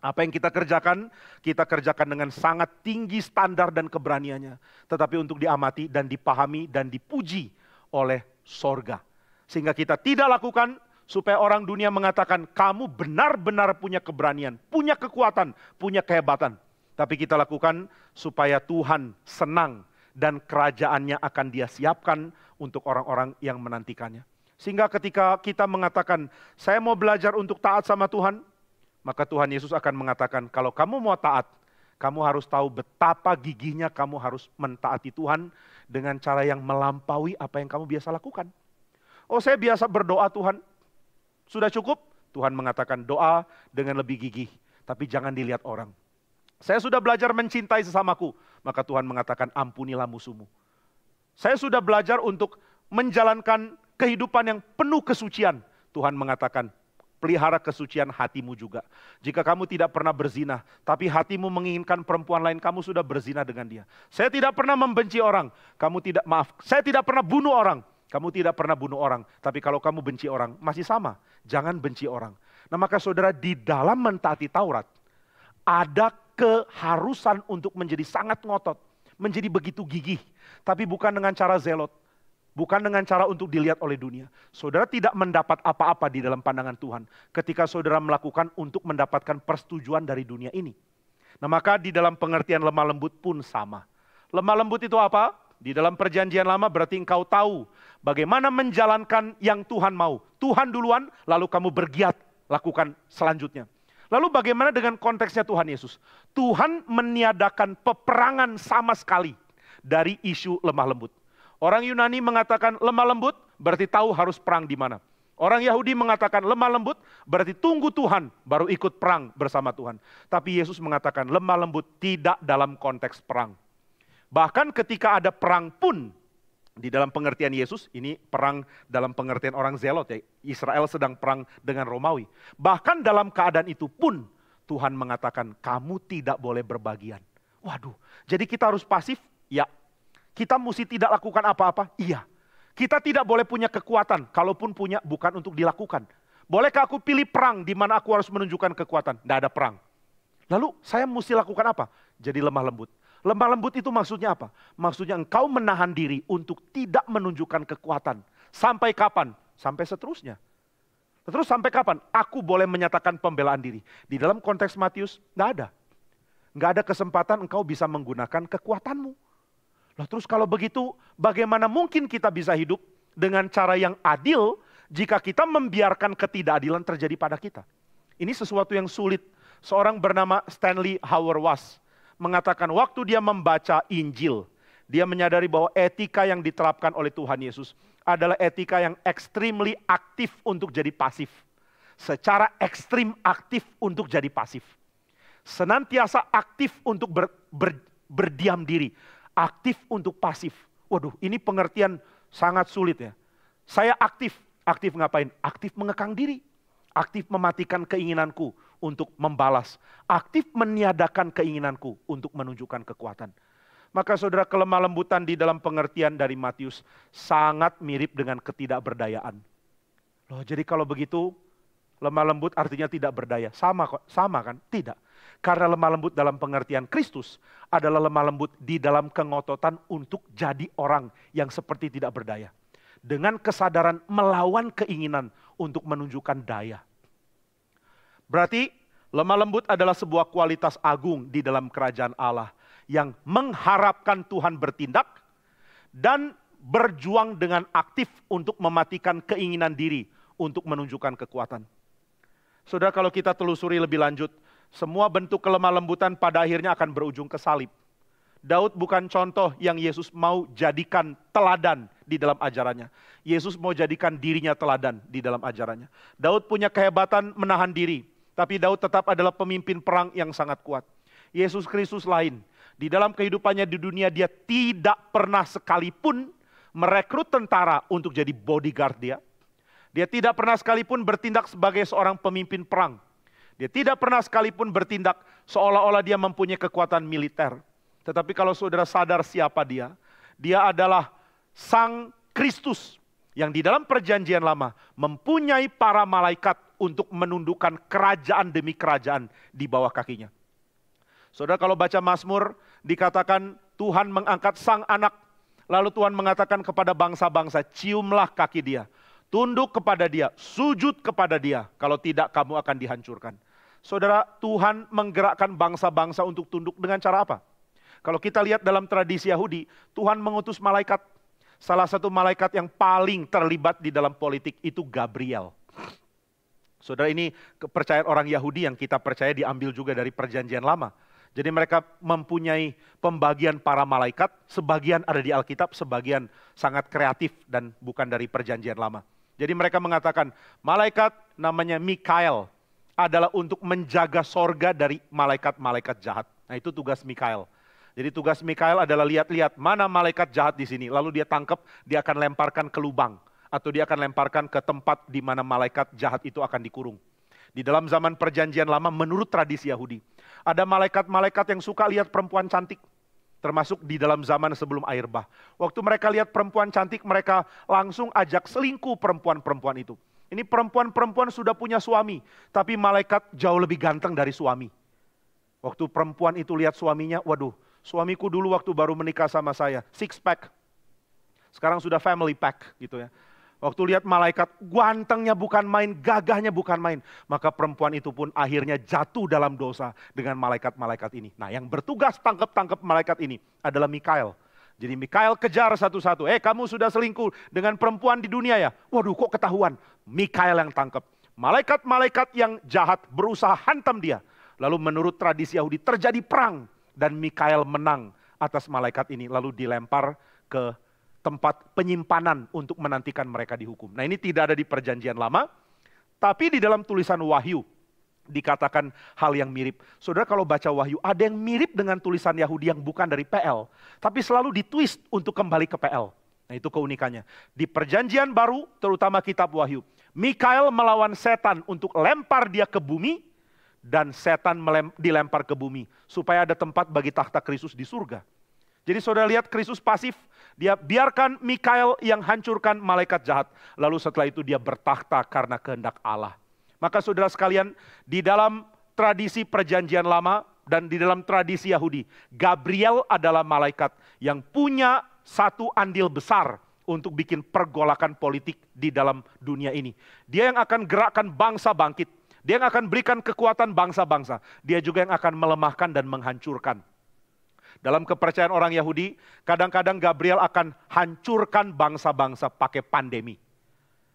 Apa yang kita kerjakan dengan sangat tinggi standar dan keberaniannya. Tetapi untuk diamati dan dipahami dan dipuji oleh sorga. Sehingga kita tidak lakukan supaya orang dunia mengatakan kamu benar-benar punya keberanian, punya kekuatan, punya kehebatan. Tapi kita lakukan supaya Tuhan senang dan kerajaannya akan Dia siapkan untuk orang-orang yang menantikannya. Sehingga ketika kita mengatakan, saya mau belajar untuk taat sama Tuhan, maka Tuhan Yesus akan mengatakan, kalau kamu mau taat, kamu harus tahu betapa gigihnya kamu harus mentaati Tuhan dengan cara yang melampaui apa yang kamu biasa lakukan. Oh, saya biasa berdoa Tuhan, sudah cukup? Tuhan mengatakan doa dengan lebih gigih, tapi jangan dilihat orang. Saya sudah belajar mencintai sesamaku, maka Tuhan mengatakan ampunilah musuhmu. Saya sudah belajar untuk menjalankan kehidupan yang penuh kesucian. Tuhan mengatakan, pelihara kesucian hatimu juga. Jika kamu tidak pernah berzina, tapi hatimu menginginkan perempuan lain, kamu sudah berzina dengan dia. Saya tidak pernah membenci orang, saya tidak pernah bunuh orang, kamu tidak pernah bunuh orang. Tapi kalau kamu benci orang, masih sama. Jangan benci orang. Nah maka saudara, di dalam mentaati Taurat, ada keharusan untuk menjadi sangat ngotot, menjadi begitu gigih, tapi bukan dengan cara zelot, bukan dengan cara untuk dilihat oleh dunia. Saudara tidak mendapat apa-apa di dalam pandangan Tuhan ketika saudara melakukan untuk mendapatkan persetujuan dari dunia ini. Nah maka di dalam pengertian lemah lembut pun sama. Lemah lembut itu apa? Di dalam perjanjian lama berarti engkau tahu bagaimana menjalankan yang Tuhan mau. Tuhan duluan, lalu kamu bergiat lakukan selanjutnya. Lalu bagaimana dengan konteksnya Tuhan Yesus? Tuhan meniadakan peperangan sama sekali dari isu lemah lembut. Orang Yunani mengatakan lemah lembut berarti tahu harus perang di mana. Orang Yahudi mengatakan lemah lembut berarti tunggu Tuhan baru ikut perang bersama Tuhan. Tapi Yesus mengatakan lemah lembut tidak dalam konteks perang. Bahkan ketika ada perang pun, di dalam pengertian Yesus, ini perang dalam pengertian orang Zelot ya. Israel sedang perang dengan Romawi. Bahkan dalam keadaan itu pun Tuhan mengatakan kamu tidak boleh berbagian. Waduh, jadi kita harus pasif? Ya. Kita mesti tidak lakukan apa-apa? Iya. Kita tidak boleh punya kekuatan, kalaupun punya bukan untuk dilakukan. Bolehkah aku pilih perang di mana aku harus menunjukkan kekuatan? Tidak ada perang. Lalu saya mesti lakukan apa? Jadi lemah lembut. Lemah lembut itu maksudnya apa? Maksudnya engkau menahan diri untuk tidak menunjukkan kekuatan. Sampai kapan? Sampai seterusnya. Terus sampai kapan? Aku boleh menyatakan pembelaan diri. Di dalam konteks Matius, nggak ada. Nggak ada kesempatan engkau bisa menggunakan kekuatanmu. Loh, terus kalau begitu, bagaimana mungkin kita bisa hidup dengan cara yang adil jika kita membiarkan ketidakadilan terjadi pada kita? Ini sesuatu yang sulit. Seorang bernama Stanley Hauerwas mengatakan waktu dia membaca Injil, dia menyadari bahwa etika yang diterapkan oleh Tuhan Yesus adalah etika yang extremely aktif untuk jadi pasif. secara ekstrim aktif untuk jadi pasif. Senantiasa aktif untuk berdiam diri, aktif untuk pasif. Waduh, ini pengertian sangat sulit ya. Saya aktif ngapain? Aktif mengekang diri, aktif mematikan keinginanku untuk membalas, aktif meniadakan keinginanku untuk menunjukkan kekuatan. Maka saudara, kelemah lembutan di dalam pengertian dari Matius sangat mirip dengan ketidakberdayaan. Loh, jadi kalau begitu lemah lembut artinya tidak berdaya. Sama kok, sama kan? Tidak. Karena lemah lembut dalam pengertian Kristus adalah lemah lembut di dalam kengototan untuk jadi orang yang seperti tidak berdaya. Dengan kesadaran melawan keinginan untuk menunjukkan daya. Berarti lemah lembut adalah sebuah kualitas agung di dalam kerajaan Allah yang mengharapkan Tuhan bertindak dan berjuang dengan aktif untuk mematikan keinginan diri untuk menunjukkan kekuatan. Saudara, kalau kita telusuri lebih lanjut, semua bentuk kelemah lembutan pada akhirnya akan berujung ke salib. Daud bukan contoh yang Yesus mau jadikan teladan di dalam ajarannya. Yesus mau jadikan dirinya teladan di dalam ajarannya. Daud punya kehebatan menahan diri, tapi Daud tetap adalah pemimpin perang yang sangat kuat. Yesus Kristus lain. Di dalam kehidupannya di dunia, dia tidak pernah sekalipun merekrut tentara untuk jadi bodyguard dia. Dia tidak pernah sekalipun bertindak sebagai seorang pemimpin perang. Dia tidak pernah sekalipun bertindak seolah-olah dia mempunyai kekuatan militer. Tetapi kalau saudara sadar siapa dia adalah Sang Kristus yang di dalam perjanjian lama mempunyai para malaikat untuk menundukkan kerajaan demi kerajaan di bawah kakinya. Saudara, kalau baca Mazmur dikatakan Tuhan mengangkat Sang Anak, lalu Tuhan mengatakan kepada bangsa-bangsa, ciumlah kaki dia. Tunduk kepada dia, sujud kepada dia, kalau tidak kamu akan dihancurkan. Saudara, Tuhan menggerakkan bangsa-bangsa untuk tunduk dengan cara apa? Kalau kita lihat dalam tradisi Yahudi, Tuhan mengutus malaikat. Salah satu malaikat yang paling terlibat di dalam politik itu Gabriel. Saudara, ini kepercayaan orang Yahudi yang kita percaya diambil juga dari perjanjian lama. Jadi mereka mempunyai pembagian para malaikat, sebagian ada di Alkitab, sebagian sangat kreatif dan bukan dari perjanjian lama. Jadi mereka mengatakan, malaikat namanya Mikael adalah untuk menjaga sorga dari malaikat-malaikat jahat. Nah, itu tugas Mikael. Jadi tugas Mikael adalah lihat-lihat mana malaikat jahat di sini. Lalu dia tangkap, dia akan lemparkan ke lubang. Atau dia akan lemparkan ke tempat di mana malaikat jahat itu akan dikurung. Di dalam zaman perjanjian lama menurut tradisi Yahudi, ada malaikat-malaikat yang suka lihat perempuan cantik. Termasuk di dalam zaman sebelum air bah. Waktu mereka lihat perempuan cantik, mereka langsung ajak selingkuh perempuan-perempuan itu. Ini perempuan-perempuan sudah punya suami, tapi malaikat jauh lebih ganteng dari suami. Waktu perempuan itu lihat suaminya, waduh, suamiku dulu waktu baru menikah sama saya, 6 pack. Sekarang sudah family pack gitu ya. Waktu lihat malaikat, gantengnya bukan main, gagahnya bukan main. Maka perempuan itu pun akhirnya jatuh dalam dosa dengan malaikat-malaikat ini. Nah, yang bertugas tangkap malaikat ini adalah Mikael. Jadi Mikael kejar satu-satu. Kamu sudah selingkuh dengan perempuan di dunia ya? Waduh, kok ketahuan? Mikael yang tangkap. Malaikat-malaikat yang jahat berusaha hantam dia. Lalu menurut tradisi Yahudi terjadi perang. Dan Mikael menang atas malaikat ini. Lalu dilempar ke tempat penyimpanan untuk menantikan mereka dihukum. Nah, ini tidak ada di perjanjian lama, tapi di dalam tulisan Wahyu dikatakan hal yang mirip. Saudara, kalau baca Wahyu, ada yang mirip dengan tulisan Yahudi yang bukan dari PL, tapi selalu ditwist untuk kembali ke PL. Nah, itu keunikannya. Di perjanjian baru, terutama kitab Wahyu, Mikael melawan setan untuk lempar dia ke bumi, dan setan dilempar ke bumi, supaya ada tempat bagi tahta Kristus di surga. Jadi saudara lihat Kristus pasif, dia biarkan Mikael yang hancurkan malaikat jahat. Lalu setelah itu dia bertakhta karena kehendak Allah. Maka saudara sekalian, di dalam tradisi perjanjian lama dan di dalam tradisi Yahudi, Gabriel adalah malaikat yang punya satu andil besar untuk bikin pergolakan politik di dalam dunia ini. Dia yang akan gerakkan bangsa bangkit. Dia yang akan berikan kekuatan bangsa-bangsa. Dia juga yang akan melemahkan dan menghancurkan. Dalam kepercayaan orang Yahudi, kadang-kadang Gabriel akan hancurkan bangsa-bangsa pakai pandemi.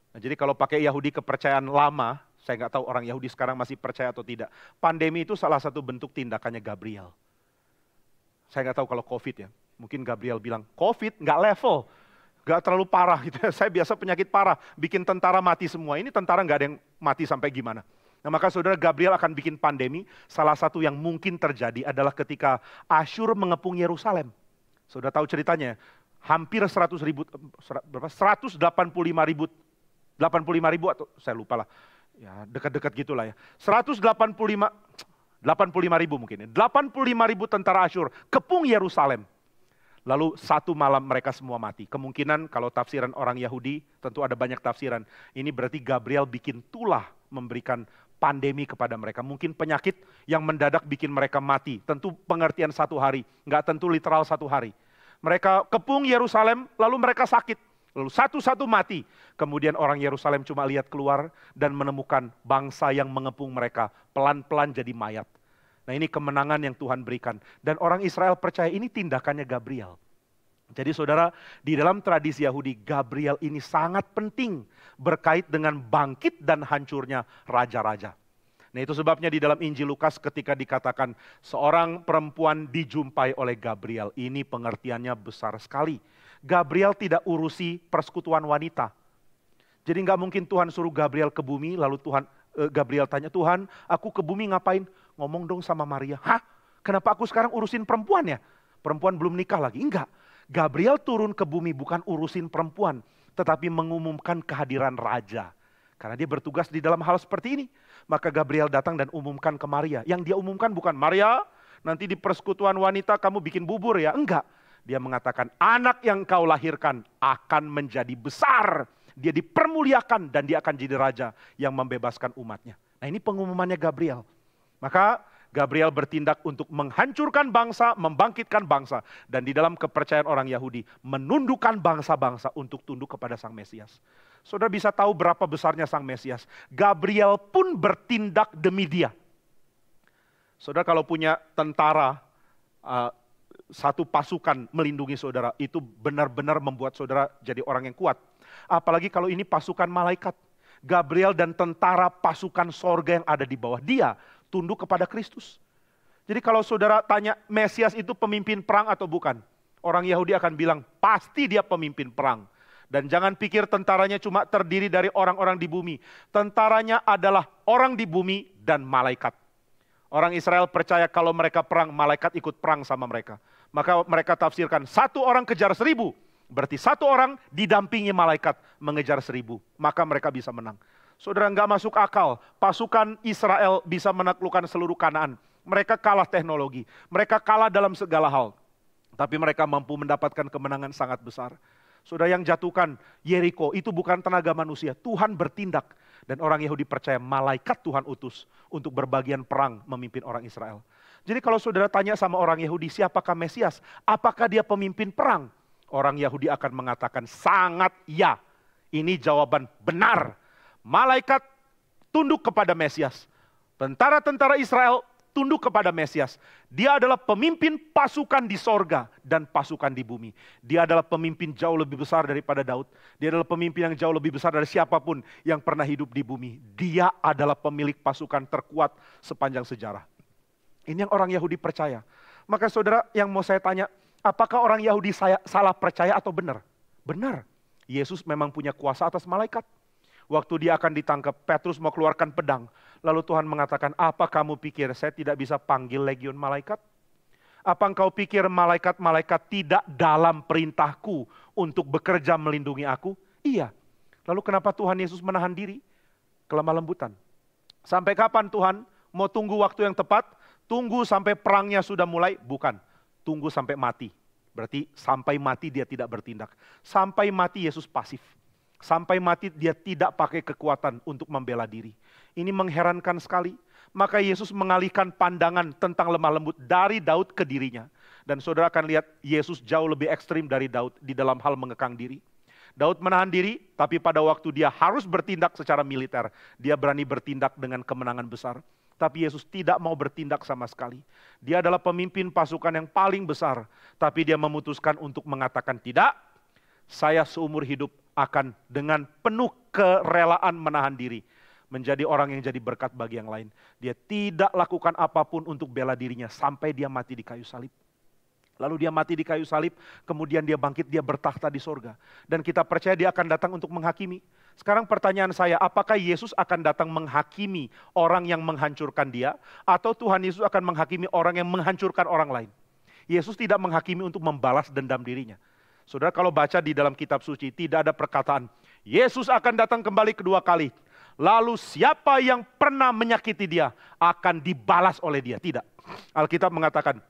Nah, jadi kalau pakai Yahudi kepercayaan lama, saya nggak tahu orang Yahudi sekarang masih percaya atau tidak. Pandemi itu salah satu bentuk tindakannya Gabriel. Saya nggak tahu kalau COVID ya. Mungkin Gabriel bilang, COVID nggak level. Gak terlalu parah gitu ya. Saya biasa penyakit parah, bikin tentara mati semua. Ini tentara gak ada yang mati sampai gimana. Nah maka saudara, Gabriel akan bikin pandemi. Salah satu yang mungkin terjadi adalah ketika Asyur mengepung Yerusalem. Saudara tahu ceritanya, hampir 185 ribu atau saya lupa lah. Ya dekat-dekat gitulah ya. 85 ribu mungkin ya. 85 ribu tentara Asyur kepung Yerusalem. Lalu satu malam mereka semua mati. Kemungkinan kalau tafsiran orang Yahudi, tentu ada banyak tafsiran. Ini berarti Gabriel bikin tulah memberikan pandemi kepada mereka. Mungkin penyakit yang mendadak bikin mereka mati. Tentu pengertian satu hari, nggak tentu literal satu hari. Mereka kepung Yerusalem, lalu mereka sakit. Lalu satu-satu mati. Kemudian orang Yerusalem cuma lihat keluar dan menemukan bangsa yang mengepung mereka. Pelan-pelan jadi mayat. Nah ini kemenangan yang Tuhan berikan. Dan orang Israel percaya ini tindakannya Gabriel. Jadi saudara, di dalam tradisi Yahudi, Gabriel ini sangat penting berkait dengan bangkit dan hancurnya raja-raja. Nah itu sebabnya di dalam Injil Lukas ketika dikatakan seorang perempuan dijumpai oleh Gabriel. Ini pengertiannya besar sekali. Gabriel tidak urusi persekutuan wanita. Jadi nggak mungkin Tuhan suruh Gabriel ke bumi, lalu Gabriel tanya, Tuhan aku ke bumi ngapain? Ngomong dong sama Maria. Hah? Kenapa aku sekarang urusin perempuan ya? Perempuan belum nikah lagi. Enggak. Gabriel turun ke bumi bukan urusin perempuan, tetapi mengumumkan kehadiran raja. Karena dia bertugas di dalam hal seperti ini. Maka Gabriel datang dan umumkan ke Maria. Yang dia umumkan bukan, Maria nanti di persekutuan wanita kamu bikin bubur ya. Enggak. Dia mengatakan anak yang kau lahirkan akan menjadi besar. Dia dipermuliakan dan dia akan jadi raja yang membebaskan umatnya. Nah ini pengumumannya Gabriel. Maka Gabriel bertindak untuk menghancurkan bangsa, membangkitkan bangsa. Dan di dalam kepercayaan orang Yahudi, menundukkan bangsa-bangsa untuk tunduk kepada Sang Mesias. Saudara bisa tahu berapa besarnya Sang Mesias. Gabriel pun bertindak demi dia. Saudara kalau punya tentara, satu pasukan melindungi saudara, itu benar-benar membuat saudara jadi orang yang kuat. Apalagi kalau ini pasukan malaikat. Gabriel dan tentara pasukan sorga yang ada di bawah dia tunduk kepada Kristus. Jadi kalau saudara tanya Mesias itu pemimpin perang atau bukan? Orang Yahudi akan bilang pasti dia pemimpin perang. Dan jangan pikir tentaranya cuma terdiri dari orang-orang di bumi. Tentaranya adalah orang di bumi dan malaikat. Orang Israel percaya kalau mereka perang, malaikat ikut perang sama mereka. Maka mereka tafsirkan 1 orang kejar 1000. Berarti 1 orang didampingi malaikat mengejar 1000. Maka mereka bisa menang. Saudara nggak masuk akal, pasukan Israel bisa menaklukkan seluruh Kanaan. Mereka kalah teknologi, mereka kalah dalam segala hal. Tapi mereka mampu mendapatkan kemenangan sangat besar. Saudara yang jatuhkan Yeriko itu bukan tenaga manusia, Tuhan bertindak. Dan orang Yahudi percaya malaikat Tuhan utus untuk berbagian perang memimpin orang Israel. Jadi kalau saudara tanya sama orang Yahudi siapakah Mesias, apakah dia pemimpin perang? Orang Yahudi akan mengatakan sangat ya. Ini jawaban benar. Malaikat tunduk kepada Mesias. Tentara-tentara Israel tunduk kepada Mesias. Dia adalah pemimpin pasukan di sorga dan pasukan di bumi. Dia adalah pemimpin jauh lebih besar daripada Daud. Dia adalah pemimpin yang jauh lebih besar dari siapapun yang pernah hidup di bumi. Dia adalah pemilik pasukan terkuat sepanjang sejarah. Ini yang orang Yahudi percaya. Maka saudara yang mau saya tanya, apakah orang Yahudi salah percaya atau benar? Benar. Yesus memang punya kuasa atas malaikat. Waktu dia akan ditangkap, Petrus mau keluarkan pedang. Lalu Tuhan mengatakan, apa kamu pikir saya tidak bisa panggil legiun malaikat? Apa engkau pikir malaikat-malaikat tidak dalam perintahku untuk bekerja melindungi aku? Iya. Lalu kenapa Tuhan Yesus menahan diri? Kelemah lembutan. Sampai kapan Tuhan? Mau tunggu waktu yang tepat? Tunggu sampai perangnya sudah mulai? Bukan. Tunggu sampai mati. Berarti sampai mati dia tidak bertindak. Sampai mati Yesus pasif. Sampai mati dia tidak pakai kekuatan untuk membela diri. Ini mengherankan sekali. Maka Yesus mengalihkan pandangan tentang lemah lembut dari Daud ke dirinya. Dan saudara akan lihat Yesus jauh lebih ekstrim dari Daud di dalam hal mengekang diri. Daud menahan diri, tapi pada waktu dia harus bertindak secara militer, dia berani bertindak dengan kemenangan besar. Tapi Yesus tidak mau bertindak sama sekali. Dia adalah pemimpin pasukan yang paling besar. Tapi dia memutuskan untuk mengatakan tidak. Saya seumur hidup akan dengan penuh kerelaan menahan diri. Menjadi orang yang jadi berkat bagi yang lain. Dia tidak lakukan apapun untuk bela dirinya sampai dia mati di kayu salib. Lalu dia mati di kayu salib, kemudian dia bangkit, dia bertakhta di sorga. Dan kita percaya dia akan datang untuk menghakimi. Sekarang pertanyaan saya, apakah Yesus akan datang menghakimi orang yang menghancurkan dia? Atau Tuhan Yesus akan menghakimi orang yang menghancurkan orang lain? Yesus tidak menghakimi untuk membalas dendam dirinya. Saudara, kalau baca di dalam kitab suci, tidak ada perkataan, Yesus akan datang kembali kedua kali. Lalu siapa yang pernah menyakiti dia akan dibalas oleh dia. Tidak. Alkitab mengatakan,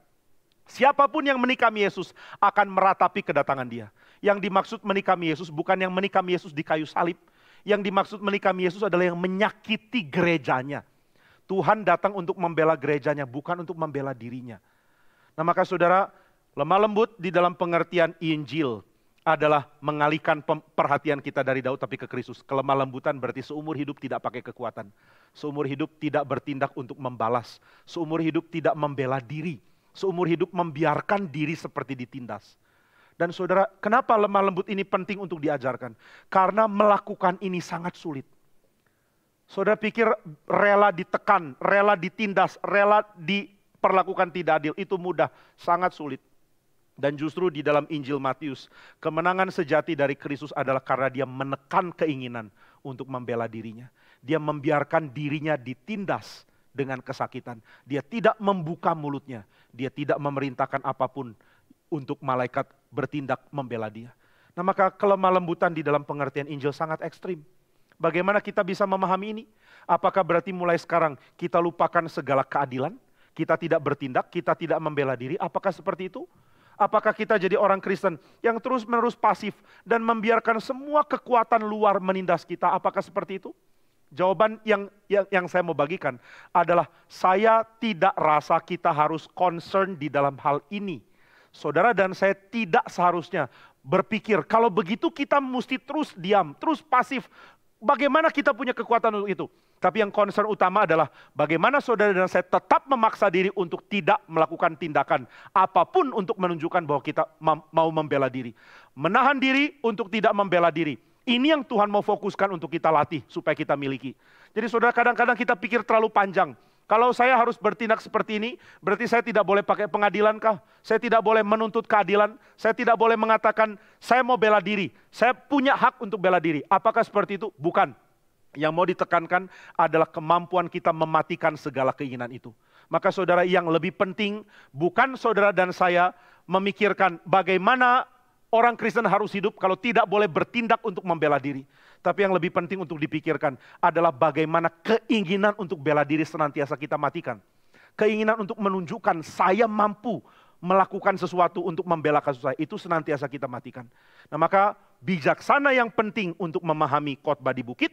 siapapun yang menikam Yesus akan meratapi kedatangan dia. Yang dimaksud menikam Yesus bukan yang menikam Yesus di kayu salib. Yang dimaksud menikam Yesus adalah yang menyakiti gerejanya. Tuhan datang untuk membela gerejanya, bukan untuk membela dirinya. Nah maka saudara, lemah lembut di dalam pengertian Injil adalah mengalihkan perhatian kita dari Daud tapi ke Kristus. Kelemah lembutan berarti seumur hidup tidak pakai kekuatan. Seumur hidup tidak bertindak untuk membalas. Seumur hidup tidak membela diri. Seumur hidup membiarkan diri seperti ditindas. Dan saudara, kenapa lemah lembut ini penting untuk diajarkan? Karena melakukan ini sangat sulit. Saudara pikir rela ditekan, rela ditindas, rela diperlakukan tidak adil, itu mudah, sangat sulit. Dan justru di dalam Injil Matius, kemenangan sejati dari Kristus adalah karena dia menekan keinginan untuk membela dirinya. Dia membiarkan dirinya ditindas dengan kesakitan. Dia tidak membuka mulutnya. Dia tidak memerintahkan apapun untuk malaikat bertindak membela dia. Nah maka kelemah lembutan di dalam pengertian Injil sangat ekstrim. Bagaimana kita bisa memahami ini? Apakah berarti mulai sekarang kita lupakan segala keadilan? Kita tidak bertindak, kita tidak membela diri? Apakah seperti itu? Apakah kita jadi orang Kristen yang terus-menerus pasif dan membiarkan semua kekuatan luar menindas kita? Apakah seperti itu? Jawaban yang saya mau bagikan adalah saya tidak rasa kita harus concern di dalam hal ini. Saudara dan saya tidak seharusnya berpikir kalau begitu kita mesti terus diam, terus pasif. Bagaimana kita punya kekuatan untuk itu? Tapi yang concern utama adalah bagaimana saudara dan saya tetap memaksa diri untuk tidak melakukan tindakan apapun untuk menunjukkan bahwa kita mau membela diri. Menahan diri untuk tidak membela diri. Ini yang Tuhan mau fokuskan untuk kita latih supaya kita miliki. Jadi saudara kadang-kadang kita pikir terlalu panjang. Kalau saya harus bertindak seperti ini, berarti saya tidak boleh pakai pengadilan kah? Saya tidak boleh menuntut keadilan? Saya tidak boleh mengatakan saya mau bela diri. Saya punya hak untuk bela diri. Apakah seperti itu? Bukan. Yang mau ditekankan adalah kemampuan kita mematikan segala keinginan itu. Maka saudara, yang lebih penting bukan saudara dan saya memikirkan bagaimana orang Kristen harus hidup kalau tidak boleh bertindak untuk membela diri. Tapi yang lebih penting untuk dipikirkan adalah bagaimana keinginan untuk bela diri senantiasa kita matikan. Keinginan untuk menunjukkan saya mampu melakukan sesuatu untuk membela kasus saya, itu senantiasa kita matikan. Nah maka bijaksana yang penting untuk memahami khotbah di bukit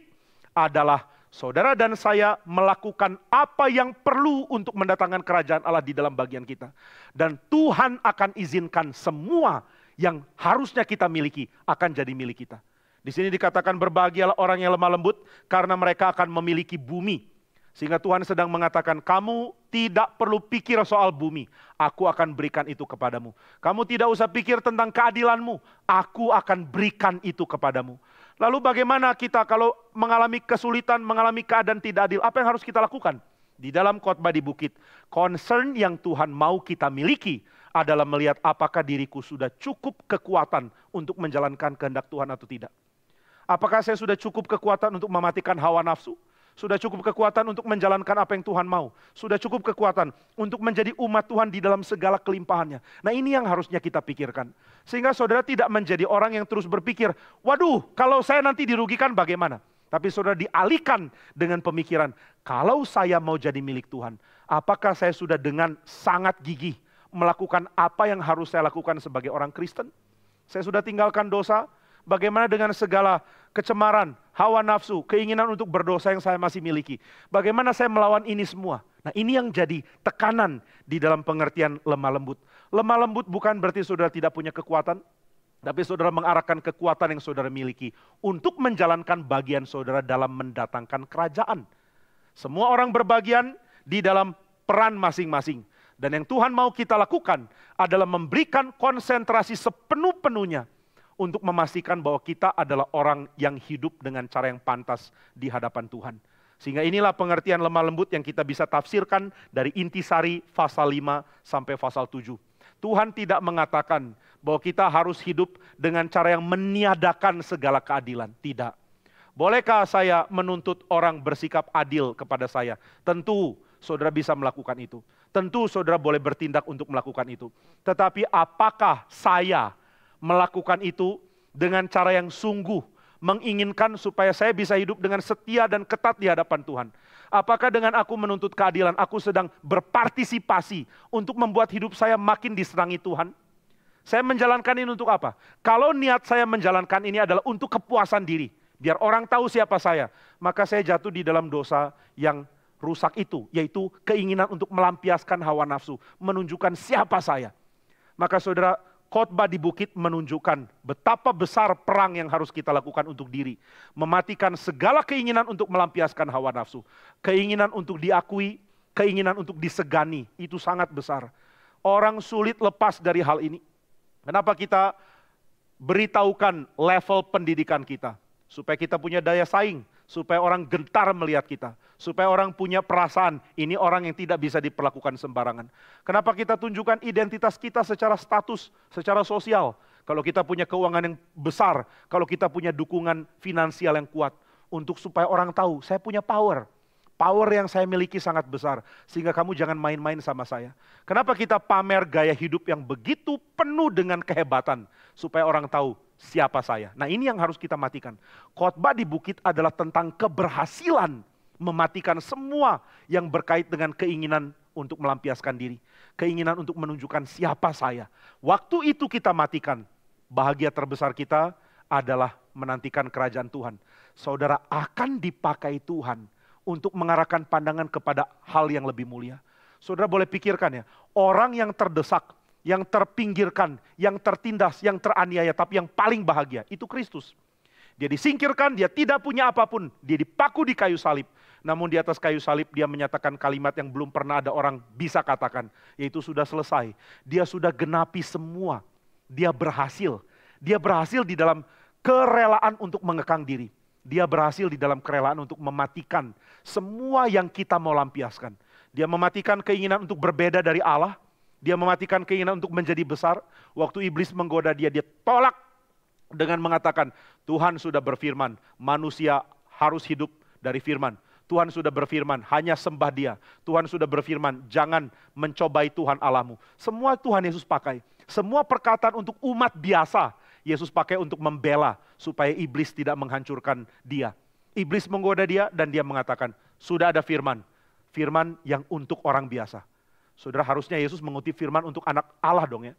adalah saudara dan saya melakukan apa yang perlu untuk mendatangkan kerajaan Allah di dalam bagian kita. Dan Tuhan akan izinkan semua yang harusnya kita miliki akan jadi milik kita. Di sini dikatakan berbahagialah orang yang lemah lembut karena mereka akan memiliki bumi. Sehingga Tuhan sedang mengatakan kamu tidak perlu pikir soal bumi. Aku akan berikan itu kepadamu. Kamu tidak usah pikir tentang keadilanmu. Aku akan berikan itu kepadamu. Lalu bagaimana kita kalau mengalami kesulitan, mengalami keadaan tidak adil? Apa yang harus kita lakukan? Di dalam khotbah di bukit, concern yang Tuhan mau kita miliki adalah melihat apakah diriku sudah cukup kekuatan untuk menjalankan kehendak Tuhan atau tidak. Apakah saya sudah cukup kekuatan untuk mematikan hawa nafsu? Sudah cukup kekuatan untuk menjalankan apa yang Tuhan mau? Sudah cukup kekuatan untuk menjadi umat Tuhan di dalam segala kelimpahannya? Nah ini yang harusnya kita pikirkan. Sehingga saudara tidak menjadi orang yang terus berpikir, waduh kalau saya nanti dirugikan bagaimana? Tapi saudara dialihkan dengan pemikiran, kalau saya mau jadi milik Tuhan, apakah saya sudah dengan sangat gigih melakukan apa yang harus saya lakukan sebagai orang Kristen? Saya sudah tinggalkan dosa. Bagaimana dengan segala kecemaran, hawa nafsu, keinginan untuk berdosa yang saya masih miliki? Bagaimana saya melawan ini semua? Nah ini yang jadi tekanan di dalam pengertian lemah lembut. Lemah lembut bukan berarti saudara tidak punya kekuatan, tapi saudara mengarahkan kekuatan yang saudara miliki untuk menjalankan bagian saudara dalam mendatangkan kerajaan. Semua orang berbagian di dalam peran masing-masing. Dan yang Tuhan mau kita lakukan adalah memberikan konsentrasi sepenuh-penuhnya untuk memastikan bahwa kita adalah orang yang hidup dengan cara yang pantas di hadapan Tuhan. Sehingga inilah pengertian lemah lembut yang kita bisa tafsirkan dari intisari pasal 5 sampai pasal 7. Tuhan tidak mengatakan bahwa kita harus hidup dengan cara yang meniadakan segala keadilan. Tidak. Bolehkah saya menuntut orang bersikap adil kepada saya? Tentu saudara bisa melakukan itu. Tentu saudara boleh bertindak untuk melakukan itu. Tetapi apakah saya melakukan itu dengan cara yang sungguh menginginkan supaya saya bisa hidup dengan setia dan ketat di hadapan Tuhan? Apakah dengan aku menuntut keadilan, aku sedang berpartisipasi untuk membuat hidup saya makin disenangi Tuhan? Saya menjalankan ini untuk apa? Kalau niat saya menjalankan ini adalah untuk kepuasan diri, biar orang tahu siapa saya, maka saya jatuh di dalam dosa yang rusak itu, yaitu keinginan untuk melampiaskan hawa nafsu, menunjukkan siapa saya. Maka saudara, khotbah di bukit menunjukkan betapa besar perang yang harus kita lakukan untuk diri. Mematikan segala keinginan untuk melampiaskan hawa nafsu. Keinginan untuk diakui, keinginan untuk disegani, itu sangat besar. Orang sulit lepas dari hal ini. Kenapa kita beritahukan level pendidikan kita? Supaya kita punya daya saing, supaya orang gentar melihat kita. Supaya orang punya perasaan, ini orang yang tidak bisa diperlakukan sembarangan. Kenapa kita tunjukkan identitas kita secara status, secara sosial? Kalau kita punya keuangan yang besar, kalau kita punya dukungan finansial yang kuat. Untuk supaya orang tahu, saya punya power. Power yang saya miliki sangat besar, sehingga kamu jangan main-main sama saya. Kenapa kita pamer gaya hidup yang begitu penuh dengan kehebatan, supaya orang tahu siapa saya. Nah ini yang harus kita matikan. Khotbah di bukit adalah tentang keberhasilan mematikan semua yang berkait dengan keinginan untuk melampiaskan diri. Keinginan untuk menunjukkan siapa saya. Waktu itu kita matikan, bahagia terbesar kita adalah menantikan kerajaan Tuhan. Saudara akan dipakai Tuhan untuk mengarahkan pandangan kepada hal yang lebih mulia. Saudara boleh pikirkan ya, orang yang terdesak, yang terpinggirkan, yang tertindas, yang teraniaya, tapi yang paling bahagia, itu Kristus. Dia disingkirkan, dia tidak punya apapun, dia dipaku di kayu salib. Namun di atas kayu salib dia menyatakan kalimat yang belum pernah ada orang bisa katakan, yaitu sudah selesai. Dia sudah genapi semua, dia berhasil. Dia berhasil di dalam kerelaan untuk mengekang diri. Dia berhasil di dalam kerelaan untuk mematikan semua yang kita mau lampiaskan. Dia mematikan keinginan untuk berbeda dari Allah. Dia mematikan keinginan untuk menjadi besar. Waktu iblis menggoda dia, dia tolak dengan mengatakan, Tuhan sudah berfirman, manusia harus hidup dari firman. Tuhan sudah berfirman, hanya sembah dia. Tuhan sudah berfirman, jangan mencobai Tuhan Allahmu. Semua Tuhan Yesus pakai. Semua perkataan untuk umat biasa, Yesus pakai untuk membela supaya iblis tidak menghancurkan dia. Iblis menggoda dia dan dia mengatakan, sudah ada firman. Firman yang untuk orang biasa. Saudara, harusnya Yesus mengutip firman untuk anak Allah dong ya.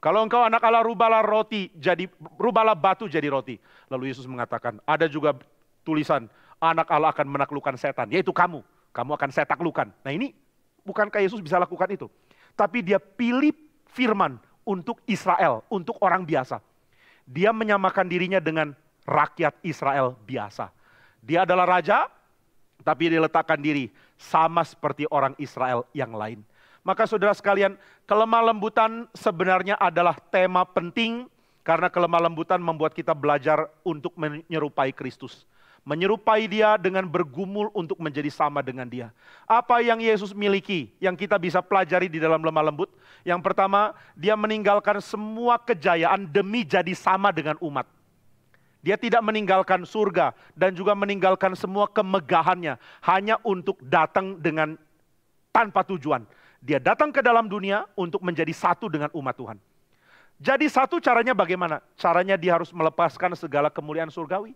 Kalau engkau anak Allah, rubahlah batu jadi roti. Lalu Yesus mengatakan, ada juga tulisan, anak Allah akan menaklukkan setan, yaitu kamu. Kamu akan saya taklukkan. Nah ini, bukankah Yesus bisa lakukan itu? Tapi dia pilih firman untuk Israel, untuk orang biasa. Dia menyamakan dirinya dengan rakyat Israel biasa. Dia adalah raja, tapi dia letakkan diri sama seperti orang Israel yang lain. Maka saudara sekalian, kelemah lembutan sebenarnya adalah tema penting, karena kelemah lembutan membuat kita belajar untuk menyerupai Kristus. Menyerupai dia dengan bergumul untuk menjadi sama dengan dia. Apa yang Yesus miliki, yang kita bisa pelajari di dalam lemah lembut? Yang pertama, dia meninggalkan semua kejayaan demi jadi sama dengan umat. Dia tidak meninggalkan surga dan juga meninggalkan semua kemegahannya hanya untuk datang dengan tanpa tujuan. Dia datang ke dalam dunia untuk menjadi satu dengan umat Tuhan. Jadi satu caranya bagaimana? Caranya dia harus melepaskan segala kemuliaan surgawi.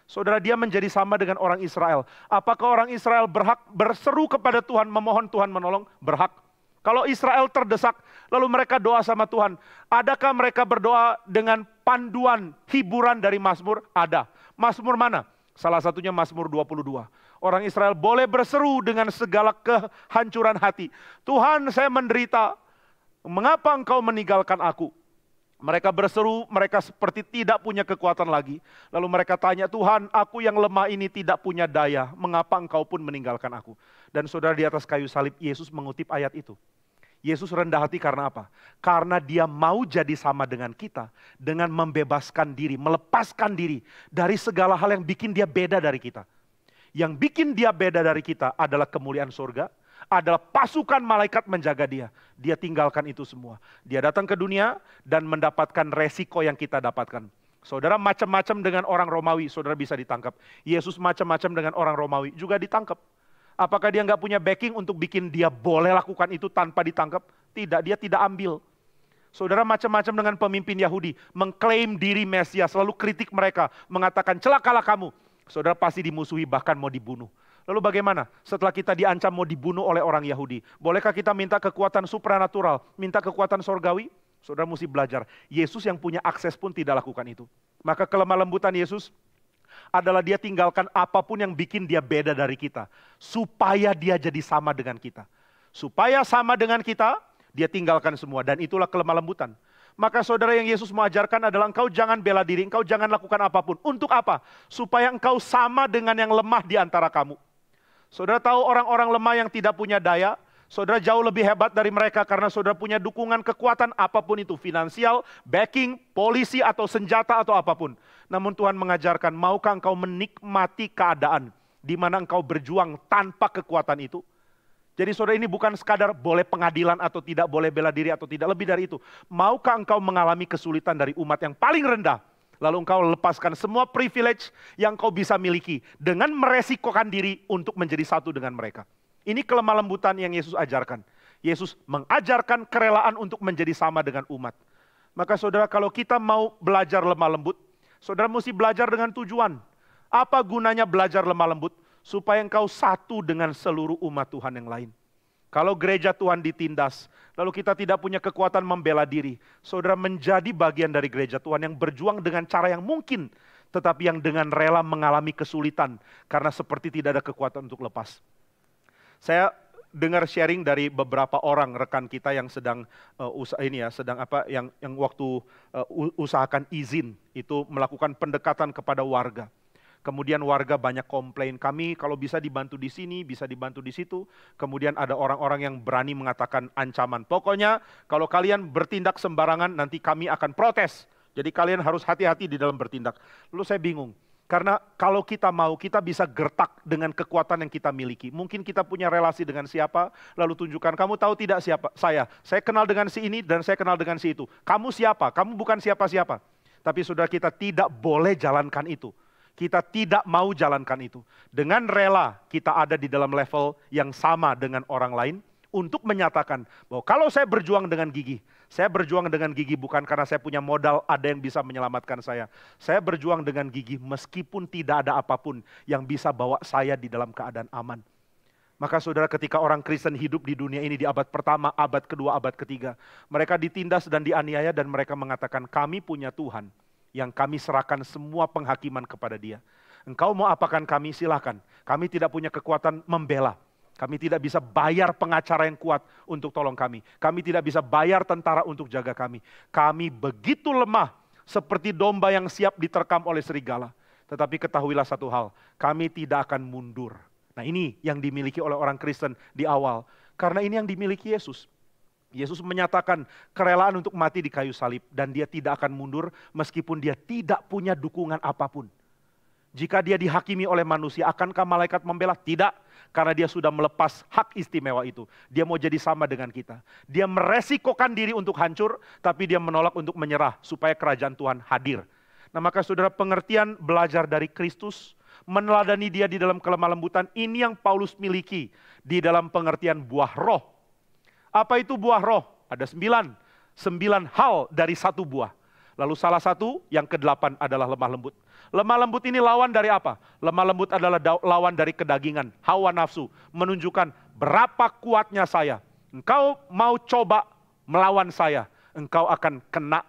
Saudara, dia menjadi sama dengan orang Israel. Apakah orang Israel berhak berseru kepada Tuhan, memohon Tuhan menolong? Berhak. Kalau Israel terdesak, lalu mereka doa sama Tuhan. Adakah mereka berdoa dengan panduan hiburan dari Mazmur? Ada. Mazmur mana? Salah satunya Mazmur 22. Orang Israel boleh berseru dengan segala kehancuran hati. Tuhan, saya menderita. Mengapa engkau meninggalkan aku? Mereka berseru, mereka seperti tidak punya kekuatan lagi. Lalu mereka tanya, Tuhan, aku yang lemah ini tidak punya daya. Mengapa engkau pun meninggalkan aku? Dan saudara, di atas kayu salib, Yesus mengutip ayat itu. Yesus rendah hati karena apa? Karena dia mau jadi sama dengan kita. Dengan membebaskan diri, melepaskan diri dari segala hal yang bikin dia beda dari kita. Yang bikin dia beda dari kita adalah kemuliaan surga, adalah pasukan malaikat menjaga dia. Dia tinggalkan itu semua. Dia datang ke dunia dan mendapatkan resiko yang kita dapatkan. Saudara, macam-macam dengan orang Romawi, saudara bisa ditangkap. Yesus macam-macam dengan orang Romawi juga ditangkap. Apakah dia nggak punya backing untuk bikin dia boleh lakukan itu tanpa ditangkap? Tidak, dia tidak ambil. Saudara, macam-macam dengan pemimpin Yahudi, mengklaim diri Mesias, lalu kritik mereka, mengatakan celakalah kamu. Saudara pasti dimusuhi, bahkan mau dibunuh. Lalu bagaimana? Setelah kita diancam mau dibunuh oleh orang Yahudi, bolehkah kita minta kekuatan supranatural, minta kekuatan sorgawi? Saudara mesti belajar, Yesus yang punya akses pun tidak lakukan itu. Maka kelemah lembutan Yesus adalah dia tinggalkan apapun yang bikin dia beda dari kita. Supaya dia jadi sama dengan kita. Supaya sama dengan kita, dia tinggalkan semua. Dan itulah kelemah lembutan. Maka saudara, yang Yesus mengajarkan adalah engkau jangan bela diri, engkau jangan lakukan apapun. Untuk apa? Supaya engkau sama dengan yang lemah di antara kamu. Saudara tahu orang-orang lemah yang tidak punya daya, saudara jauh lebih hebat dari mereka karena saudara punya dukungan kekuatan apapun itu, finansial, backing, polisi atau senjata atau apapun. Namun Tuhan mengajarkan, maukah engkau menikmati keadaan di mana engkau berjuang tanpa kekuatan itu? Jadi saudara, ini bukan sekadar boleh pengadilan atau tidak, boleh bela diri atau tidak, lebih dari itu. Maukah engkau mengalami kesulitan dari umat yang paling rendah? Lalu engkau lepaskan semua privilege yang kau bisa miliki dengan meresikokan diri untuk menjadi satu dengan mereka. Ini kelemah lembutan yang Yesus ajarkan. Yesus mengajarkan kerelaan untuk menjadi sama dengan umat. Maka saudara, kalau kita mau belajar lemah lembut, saudara mesti belajar dengan tujuan. Apa gunanya belajar lemah lembut? Supaya engkau satu dengan seluruh umat Tuhan yang lain. Kalau gereja Tuhan ditindas, lalu kita tidak punya kekuatan membela diri, saudara menjadi bagian dari gereja Tuhan yang berjuang dengan cara yang mungkin, tetapi yang dengan rela mengalami kesulitan, karena seperti tidak ada kekuatan untuk lepas. Saya dengar sharing dari beberapa orang rekan kita yang sedang yang waktu usahakan izin itu melakukan pendekatan kepada warga. Kemudian warga banyak komplain, kami kalau bisa dibantu di sini, bisa dibantu di situ. Kemudian ada orang-orang yang berani mengatakan ancaman. Pokoknya kalau kalian bertindak sembarangan nanti kami akan protes. Jadi kalian harus hati-hati di dalam bertindak. Lalu saya bingung, karena kalau kita mau, kita bisa gertak dengan kekuatan yang kita miliki. Mungkin kita punya relasi dengan siapa, lalu tunjukkan, kamu tahu tidak siapa? Saya kenal dengan si ini dan saya kenal dengan si itu. Kamu siapa? Kamu bukan siapa-siapa. Tapi saudara, kita tidak boleh jalankan itu. Kita tidak mau jalankan itu. Dengan rela kita ada di dalam level yang sama dengan orang lain untuk menyatakan bahwa kalau saya berjuang dengan gigi, saya berjuang dengan gigi bukan karena saya punya modal ada yang bisa menyelamatkan saya. Saya berjuang dengan gigi meskipun tidak ada apapun yang bisa bawa saya di dalam keadaan aman. Maka saudara, ketika orang Kristen hidup di dunia ini di abad pertama, abad kedua, abad ketiga, mereka ditindas dan dianiaya dan mereka mengatakan kami punya Tuhan yang kami serahkan semua penghakiman kepada dia. Engkau mau apakan kami, silakan. Kami tidak punya kekuatan membela. Kami tidak bisa bayar pengacara yang kuat untuk tolong kami. Kami tidak bisa bayar tentara untuk jaga kami. Kami begitu lemah seperti domba yang siap diterkam oleh serigala. Tetapi ketahuilah satu hal, kami tidak akan mundur. Nah, ini yang dimiliki oleh orang Kristen di awal. Karena ini yang dimiliki Yesus. Yesus menyatakan kerelaan untuk mati di kayu salib dan dia tidak akan mundur meskipun dia tidak punya dukungan apapun. Jika dia dihakimi oleh manusia, akankah malaikat membela? Tidak, karena dia sudah melepas hak istimewa itu. Dia mau jadi sama dengan kita. Dia meresikokan diri untuk hancur, tapi dia menolak untuk menyerah supaya kerajaan Tuhan hadir. Nah, maka saudara, pengertian belajar dari Kristus, meneladani dia di dalam kelemah lembutan, ini yang Paulus miliki di dalam pengertian buah roh. Apa itu buah roh? Ada 9 hal dari satu buah. Lalu salah satu yang ke-8 adalah lemah lembut. Lemah lembut ini lawan dari apa? Lemah lembut adalah lawan dari kedagingan, hawa nafsu. Menunjukkan berapa kuatnya saya. Engkau mau coba melawan saya, engkau akan kena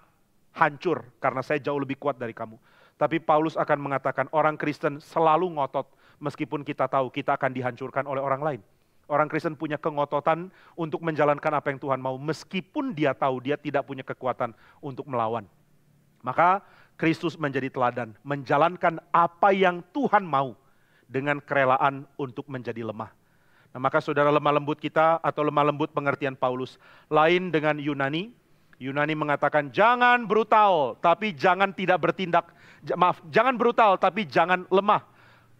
hancur karena saya jauh lebih kuat dari kamu. Tapi Paulus akan mengatakan orang Kristen selalu ngotot meskipun kita tahu kita akan dihancurkan oleh orang lain. Orang Kristen punya kengototan untuk menjalankan apa yang Tuhan mau, meskipun dia tahu dia tidak punya kekuatan untuk melawan. Maka Kristus menjadi teladan, menjalankan apa yang Tuhan mau dengan kerelaan untuk menjadi lemah. Nah, maka saudara, lemah lembut kita atau lemah lembut pengertian Paulus lain dengan Yunani. Yunani mengatakan jangan brutal, tapi jangan tidak bertindak. Jangan brutal, tapi jangan lemah.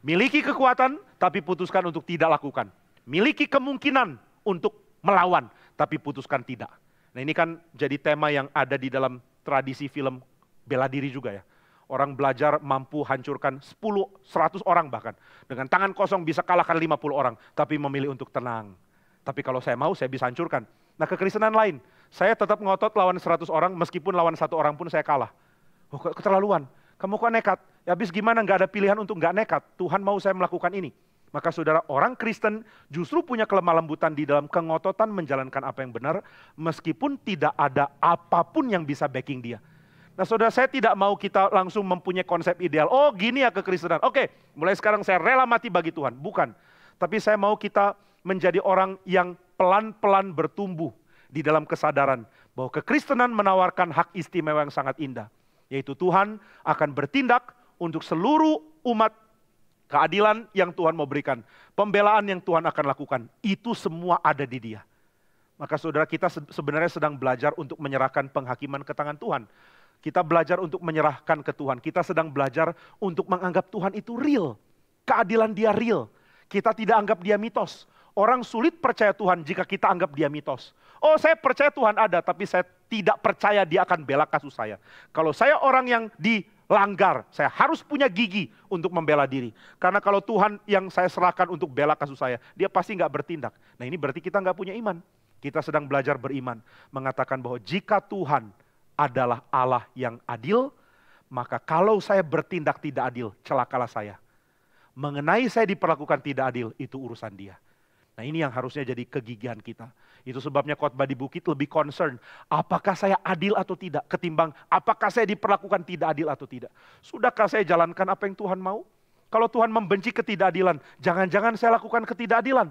Miliki kekuatan, tapi putuskan untuk tidak lakukan. Miliki kemungkinan untuk melawan, tapi putuskan tidak. Nah ini kan jadi tema yang ada di dalam tradisi film bela diri juga ya. Orang belajar mampu hancurkan 10, 100 orang bahkan. Dengan tangan kosong bisa kalahkan 50 orang, tapi memilih untuk tenang. Tapi kalau saya mau, saya bisa hancurkan. Nah kekristenan lain, saya tetap ngotot lawan 100 orang, meskipun lawan 1 orang pun saya kalah. Oh, keterlaluan, kamu kok nekat? Ya habis gimana, nggak ada pilihan untuk nggak nekat. Tuhan mau saya melakukan ini. Maka saudara, orang Kristen justru punya kelemah lembutan di dalam kengototan menjalankan apa yang benar, meskipun tidak ada apapun yang bisa backing dia. Nah saudara, saya tidak mau kita langsung mempunyai konsep ideal, oh gini ya kekristenan, oke mulai sekarang saya rela mati bagi Tuhan. Bukan, tapi saya mau kita menjadi orang yang pelan-pelan bertumbuh di dalam kesadaran bahwa kekristenan menawarkan hak istimewa yang sangat indah. Yaitu Tuhan akan bertindak untuk seluruh umat, keadilan yang Tuhan mau berikan, pembelaan yang Tuhan akan lakukan, itu semua ada di Dia. Maka saudara, kita sebenarnya sedang belajar untuk menyerahkan penghakiman ke tangan Tuhan. Kita belajar untuk menyerahkan ke Tuhan. Kita sedang belajar untuk menganggap Tuhan itu real. Keadilan Dia real. Kita tidak anggap Dia mitos. Orang sulit percaya Tuhan jika kita anggap Dia mitos. Oh saya percaya Tuhan ada, tapi saya tidak percaya Dia akan bela kasus saya. Kalau saya orang yang dilanggar, saya harus punya gigi untuk membela diri. Karena kalau Tuhan yang saya serahkan untuk bela kasus saya, Dia pasti nggak bertindak. Nah ini berarti kita nggak punya iman. Kita sedang belajar beriman, mengatakan bahwa jika Tuhan adalah Allah yang adil, maka kalau saya bertindak tidak adil, celakalah saya. Mengenai saya diperlakukan tidak adil, itu urusan Dia. Nah ini yang harusnya jadi kegigihan kita. Itu sebabnya khotbah di bukit lebih concern, apakah saya adil atau tidak, ketimbang apakah saya diperlakukan tidak adil atau tidak. Sudahkah saya jalankan apa yang Tuhan mau? Kalau Tuhan membenci ketidakadilan, jangan-jangan saya lakukan ketidakadilan.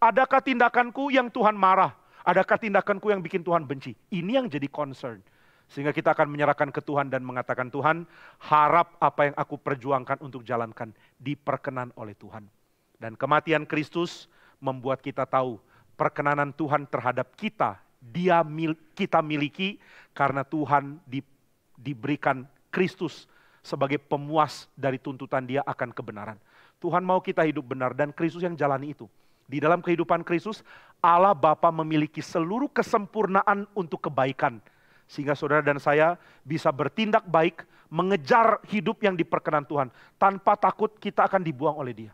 Adakah tindakanku yang Tuhan marah? Adakah tindakanku yang bikin Tuhan benci? Ini yang jadi concern. Sehingga kita akan menyerahkan ke Tuhan dan mengatakan, Tuhan, harap apa yang aku perjuangkan untuk jalankan diperkenan oleh Tuhan. Dan kematian Kristus membuat kita tahu perkenanan Tuhan terhadap kita, kita miliki karena Tuhan diberikan Kristus sebagai pemuas dari tuntutan Dia akan kebenaran. Tuhan mau kita hidup benar dan Kristus yang jalani itu. Di dalam kehidupan Kristus, Allah Bapa memiliki seluruh kesempurnaan untuk kebaikan. Sehingga saudara dan saya bisa bertindak baik, mengejar hidup yang diperkenan Tuhan. Tanpa takut kita akan dibuang oleh Dia.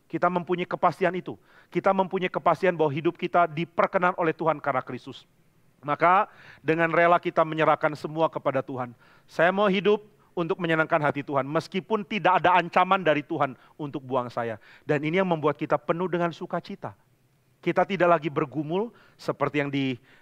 Kita mempunyai kepastian itu. Kita mempunyai kepastian bahwa hidup kita diperkenan oleh Tuhan karena Kristus. Maka dengan rela kita menyerahkan semua kepada Tuhan. Saya mau hidup untuk menyenangkan hati Tuhan. Meskipun tidak ada ancaman dari Tuhan untuk buang saya. Dan ini yang membuat kita penuh dengan sukacita. Kita tidak lagi bergumul seperti yang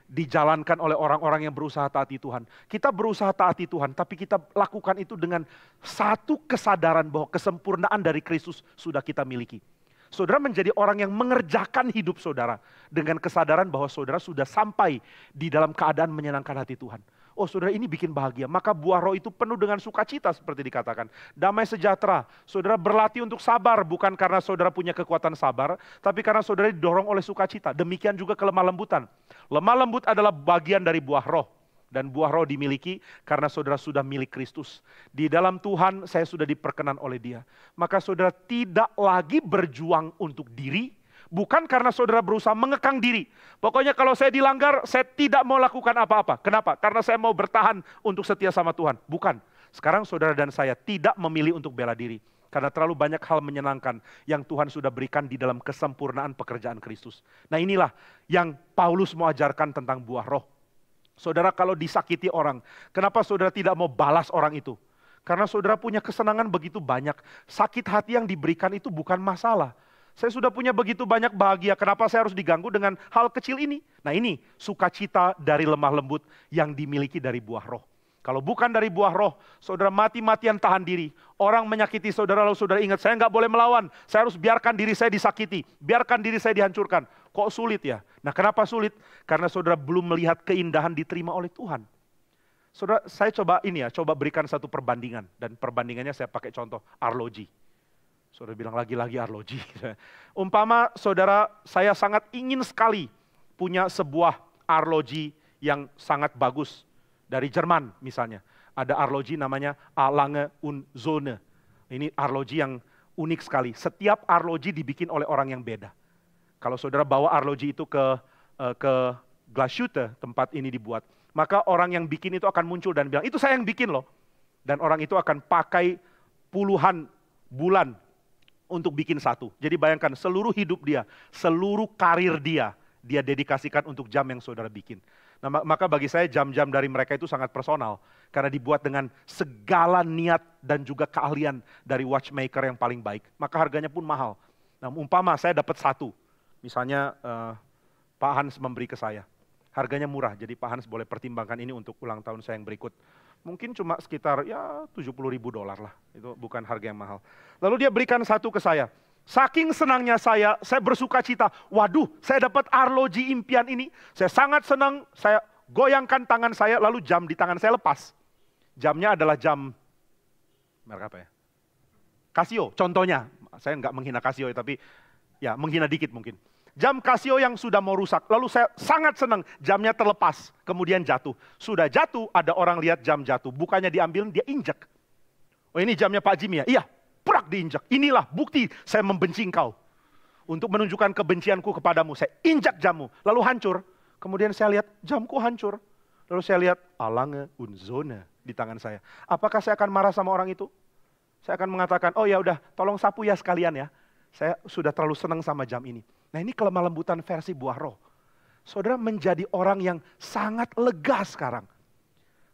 dijalankan oleh orang-orang yang berusaha taati Tuhan. Kita berusaha taati Tuhan, tapi kita lakukan itu dengan satu kesadaran bahwa kesempurnaan dari Kristus sudah kita miliki. Saudara menjadi orang yang mengerjakan hidup saudara dengan kesadaran bahwa saudara sudah sampai di dalam keadaan menyenangkan hati Tuhan. Oh saudara, ini bikin bahagia. Maka buah roh itu penuh dengan sukacita seperti dikatakan. Damai sejahtera. Saudara berlatih untuk sabar bukan karena saudara punya kekuatan sabar, tapi karena saudara didorong oleh sukacita. Demikian juga kelemah lembutan. Lemah lembut adalah bagian dari buah roh. Dan buah roh dimiliki karena saudara sudah milik Kristus. Di dalam Tuhan saya sudah diperkenan oleh Dia. Maka saudara tidak lagi berjuang untuk diri, bukan karena saudara berusaha mengekang diri. Pokoknya kalau saya dilanggar, saya tidak mau lakukan apa-apa. Kenapa? Karena saya mau bertahan untuk setia sama Tuhan. Bukan. Sekarang saudara dan saya tidak memilih untuk bela diri. Karena terlalu banyak hal menyenangkan yang Tuhan sudah berikan di dalam kesempurnaan pekerjaan Kristus. Nah inilah yang Paulus mau ajarkan tentang buah roh. Saudara kalau disakiti orang, kenapa saudara tidak mau balas orang itu? Karena saudara punya kesenangan begitu banyak. Sakit hati yang diberikan itu bukan masalah. Saya sudah punya begitu banyak bahagia, kenapa saya harus diganggu dengan hal kecil ini? Nah ini sukacita dari lemah lembut yang dimiliki dari buah roh. Kalau bukan dari buah roh, saudara mati-matian tahan diri. Orang menyakiti saudara lalu saudara ingat, saya nggak boleh melawan. Saya harus biarkan diri saya disakiti, biarkan diri saya dihancurkan. Kok sulit ya? Nah kenapa sulit? Karena saudara belum melihat keindahan diterima oleh Tuhan. Saudara, saya coba berikan satu perbandingan. Dan perbandingannya saya pakai contoh arloji. Saudara bilang lagi-lagi arloji. Umpama saudara, saya sangat ingin sekali punya sebuah arloji yang sangat bagus. Dari Jerman misalnya. Ada arloji namanya A. Lange und Söhne. Ini arloji yang unik sekali. Setiap arloji dibikin oleh orang yang beda. Kalau saudara bawa arloji itu ke ke Glashütte, tempat ini dibuat, maka orang yang bikin itu akan muncul dan bilang, itu saya yang bikin loh. Dan orang itu akan pakai puluhan bulan untuk bikin satu. Jadi bayangkan seluruh hidup dia, seluruh karir dia dedikasikan untuk jam yang saudara bikin. Nah, maka bagi saya jam-jam dari mereka itu sangat personal. Karena dibuat dengan segala niat dan juga keahlian dari watchmaker yang paling baik. Maka harganya pun mahal. Nah, umpama saya dapat satu. Misalnya Pak Hans memberi ke saya. Harganya murah, jadi Pak Hans boleh pertimbangkan ini untuk ulang tahun saya yang berikut. Mungkin cuma sekitar ya $70.000 lah. Itu bukan harga yang mahal. Lalu dia berikan satu ke saya. Saking senangnya saya bersuka cita. Waduh, saya dapat arloji impian ini. Saya sangat senang, saya goyangkan tangan saya, lalu jam di tangan saya lepas. Jamnya adalah jam, merek apa ya? Casio, contohnya. Saya nggak menghina Casio, tapi ya menghina dikit mungkin. Jam Casio yang sudah mau rusak, lalu saya sangat senang, jamnya terlepas, kemudian jatuh. Sudah jatuh, ada orang lihat jam jatuh, bukannya diambil, dia injak. Oh ini jamnya Pak Jimmy ya? Iya. Prak diinjak. Inilah bukti saya membenci engkau. Untuk menunjukkan kebencianku kepadamu. Saya injak jammu. Lalu hancur. Kemudian saya lihat jamku hancur. Lalu saya lihat alange unzone di tangan saya. Apakah saya akan marah sama orang itu? Saya akan mengatakan, oh ya udah tolong sapu ya sekalian ya. Saya sudah terlalu senang sama jam ini. Nah ini kelemah lembutan versi buah roh. Saudara menjadi orang yang sangat lega sekarang.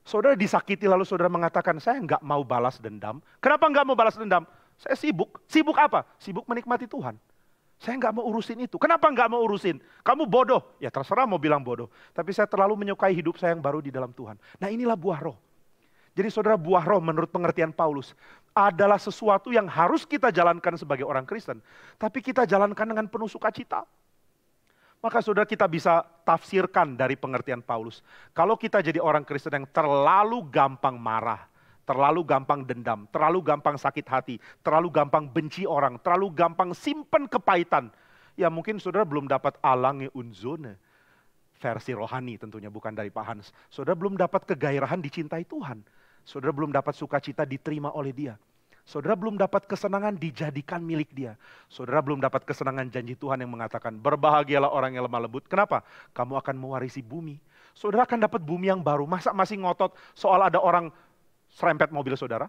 Saudara disakiti lalu saudara mengatakan, saya nggak mau balas dendam. Kenapa nggak mau balas dendam? Saya sibuk. Sibuk apa? Sibuk menikmati Tuhan. Saya nggak mau urusin itu. Kenapa nggak mau urusin? Kamu bodoh. Ya terserah mau bilang bodoh. Tapi saya terlalu menyukai hidup saya yang baru di dalam Tuhan. Nah inilah buah roh. Jadi saudara, buah roh menurut pengertian Paulus adalah sesuatu yang harus kita jalankan sebagai orang Kristen. Tapi kita jalankan dengan penuh sukacita. Maka saudara kita bisa tafsirkan dari pengertian Paulus. Kalau kita jadi orang Kristen yang terlalu gampang marah, terlalu gampang dendam, terlalu gampang sakit hati, terlalu gampang benci orang, terlalu gampang simpen kepahitan. Ya mungkin saudara belum dapat alange unzone, versi rohani tentunya bukan dari Pak Hans. Saudara belum dapat kegairahan dicintai Tuhan. Saudara belum dapat sukacita diterima oleh Dia. Saudara belum dapat kesenangan dijadikan milik Dia. Saudara belum dapat kesenangan janji Tuhan yang mengatakan, berbahagialah orang yang lemah lembut. Kenapa? Kamu akan mewarisi bumi. Saudara akan dapat bumi yang baru. Masa masih ngotot soal ada orang serempet mobil saudara?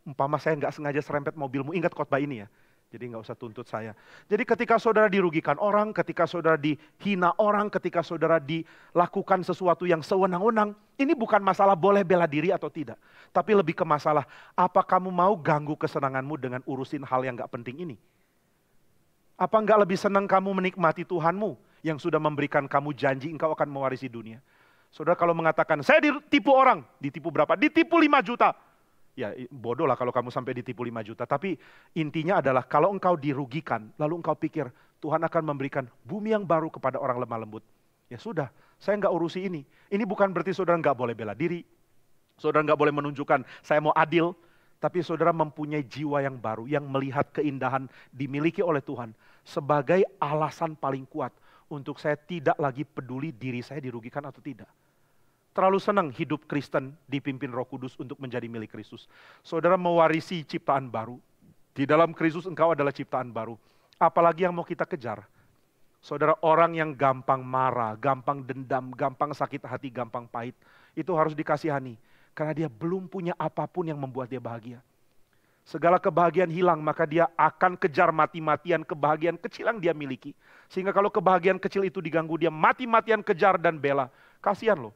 Umpama saya nggak sengaja serempet mobilmu, ingat khotbah ini ya. Jadi nggak usah tuntut saya. Jadi ketika saudara dirugikan orang, ketika saudara dihina orang, ketika saudara dilakukan sesuatu yang sewenang-wenang, ini bukan masalah boleh bela diri atau tidak. Tapi lebih ke masalah, apa kamu mau ganggu kesenanganmu dengan urusin hal yang nggak penting ini? Apa nggak lebih senang kamu menikmati Tuhanmu yang sudah memberikan kamu janji engkau akan mewarisi dunia? Saudara kalau mengatakan, saya ditipu orang, ditipu berapa? Ditipu 5 juta. Ya bodoh lah kalau kamu sampai ditipu 5 juta. Tapi intinya adalah kalau engkau dirugikan, lalu engkau pikir Tuhan akan memberikan bumi yang baru kepada orang lemah lembut. Ya sudah, saya nggak urusi ini. Ini bukan berarti saudara nggak boleh bela diri. Saudara nggak boleh menunjukkan saya mau adil. Tapi saudara mempunyai jiwa yang baru, yang melihat keindahan dimiliki oleh Tuhan. Sebagai alasan paling kuat untuk saya tidak lagi peduli diri saya dirugikan atau tidak. Terlalu senang hidup Kristen dipimpin Roh Kudus untuk menjadi milik Kristus. Saudara mewarisi ciptaan baru. Di dalam Kristus engkau adalah ciptaan baru. Apalagi yang mau kita kejar? Saudara, orang yang gampang marah, gampang dendam, gampang sakit hati, gampang pahit. Itu harus dikasihani. Karena dia belum punya apapun yang membuat dia bahagia. Segala kebahagiaan hilang, maka dia akan kejar mati-matian kebahagiaan kecil yang dia miliki. Sehingga kalau kebahagiaan kecil itu diganggu, dia mati-matian kejar dan bela. Kasihan loh.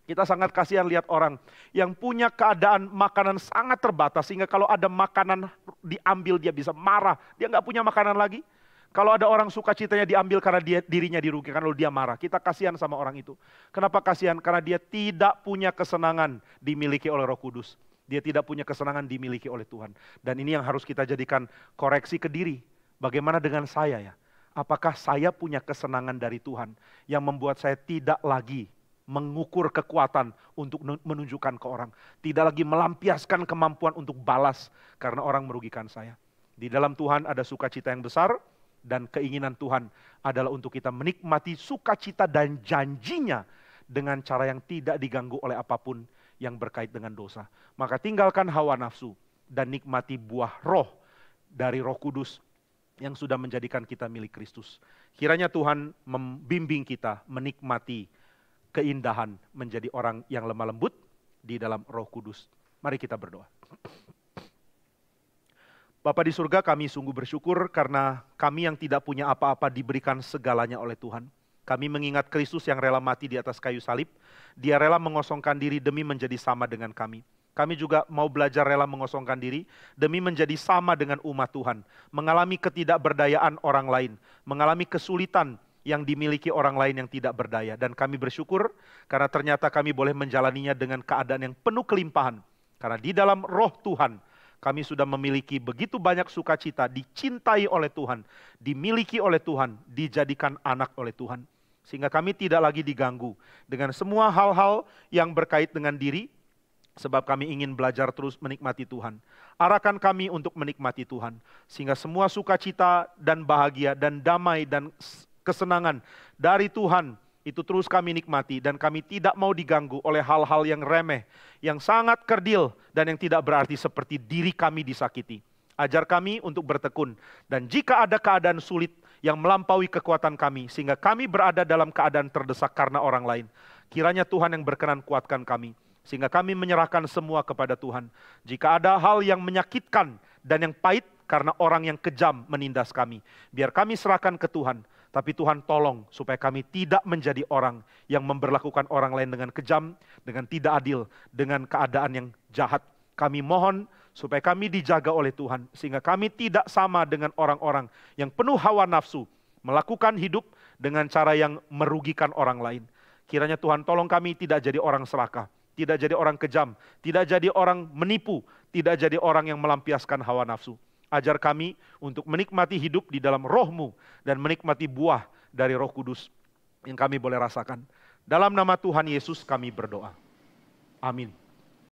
Kita sangat kasihan lihat orang yang punya keadaan makanan sangat terbatas. Sehingga kalau ada makanan diambil dia bisa marah. Dia nggak punya makanan lagi. Kalau ada orang sukacitanya diambil karena dirinya dirugikan lalu dia marah. Kita kasihan sama orang itu. Kenapa kasihan? Karena dia tidak punya kesenangan dimiliki oleh Roh Kudus. Dia tidak punya kesenangan dimiliki oleh Tuhan. Dan ini yang harus kita jadikan koreksi ke diri. Bagaimana dengan saya ya? Apakah saya punya kesenangan dari Tuhan yang membuat saya tidak lagi mengukur kekuatan untuk menunjukkan ke orang. Tidak lagi melampiaskan kemampuan untuk balas karena orang merugikan saya. Di dalam Tuhan ada sukacita yang besar dan keinginan Tuhan adalah untuk kita menikmati sukacita dan janjinya dengan cara yang tidak diganggu oleh apapun yang berkait dengan dosa. Maka tinggalkan hawa nafsu dan nikmati buah roh dari Roh Kudus yang sudah menjadikan kita milik Kristus. Kiranya Tuhan membimbing kita menikmati keindahan menjadi orang yang lemah lembut di dalam Roh Kudus. Mari kita berdoa. Bapa di surga, kami sungguh bersyukur karena kami yang tidak punya apa-apa diberikan segalanya oleh Tuhan. Kami mengingat Kristus yang rela mati di atas kayu salib. Dia rela mengosongkan diri demi menjadi sama dengan kami. Kami juga mau belajar rela mengosongkan diri demi menjadi sama dengan umat Tuhan. Mengalami ketidakberdayaan orang lain. Mengalami kesulitan yang dimiliki orang lain yang tidak berdaya. Dan kami bersyukur karena ternyata kami boleh menjalaninya dengan keadaan yang penuh kelimpahan. Karena di dalam Roh Tuhan, kami sudah memiliki begitu banyak sukacita, dicintai oleh Tuhan, dimiliki oleh Tuhan, dijadikan anak oleh Tuhan. Sehingga kami tidak lagi diganggu dengan semua hal-hal yang berkait dengan diri, sebab kami ingin belajar terus menikmati Tuhan. Arahkan kami untuk menikmati Tuhan, sehingga semua sukacita dan bahagia dan damai dan kesenangan dari Tuhan, itu terus kami nikmati dan kami tidak mau diganggu oleh hal-hal yang remeh, yang sangat kerdil dan yang tidak berarti seperti diri kami disakiti. Ajar kami untuk bertekun dan jika ada keadaan sulit yang melampaui kekuatan kami sehingga kami berada dalam keadaan terdesak karena orang lain, kiranya Tuhan yang berkenan kuatkan kami sehingga kami menyerahkan semua kepada Tuhan. Jika ada hal yang menyakitkan dan yang pahit karena orang yang kejam menindas kami, biar kami serahkan ke Tuhan. Tapi Tuhan tolong supaya kami tidak menjadi orang yang memperlakukan orang lain dengan kejam, dengan tidak adil, dengan keadaan yang jahat. Kami mohon supaya kami dijaga oleh Tuhan, sehingga kami tidak sama dengan orang-orang yang penuh hawa nafsu, melakukan hidup dengan cara yang merugikan orang lain. Kiranya Tuhan tolong kami tidak jadi orang serakah, tidak jadi orang kejam, tidak jadi orang menipu, tidak jadi orang yang melampiaskan hawa nafsu. Ajar kami untuk menikmati hidup di dalam Roh-Mu dan menikmati buah dari Roh Kudus yang kami boleh rasakan. Dalam nama Tuhan Yesus kami berdoa. Amin.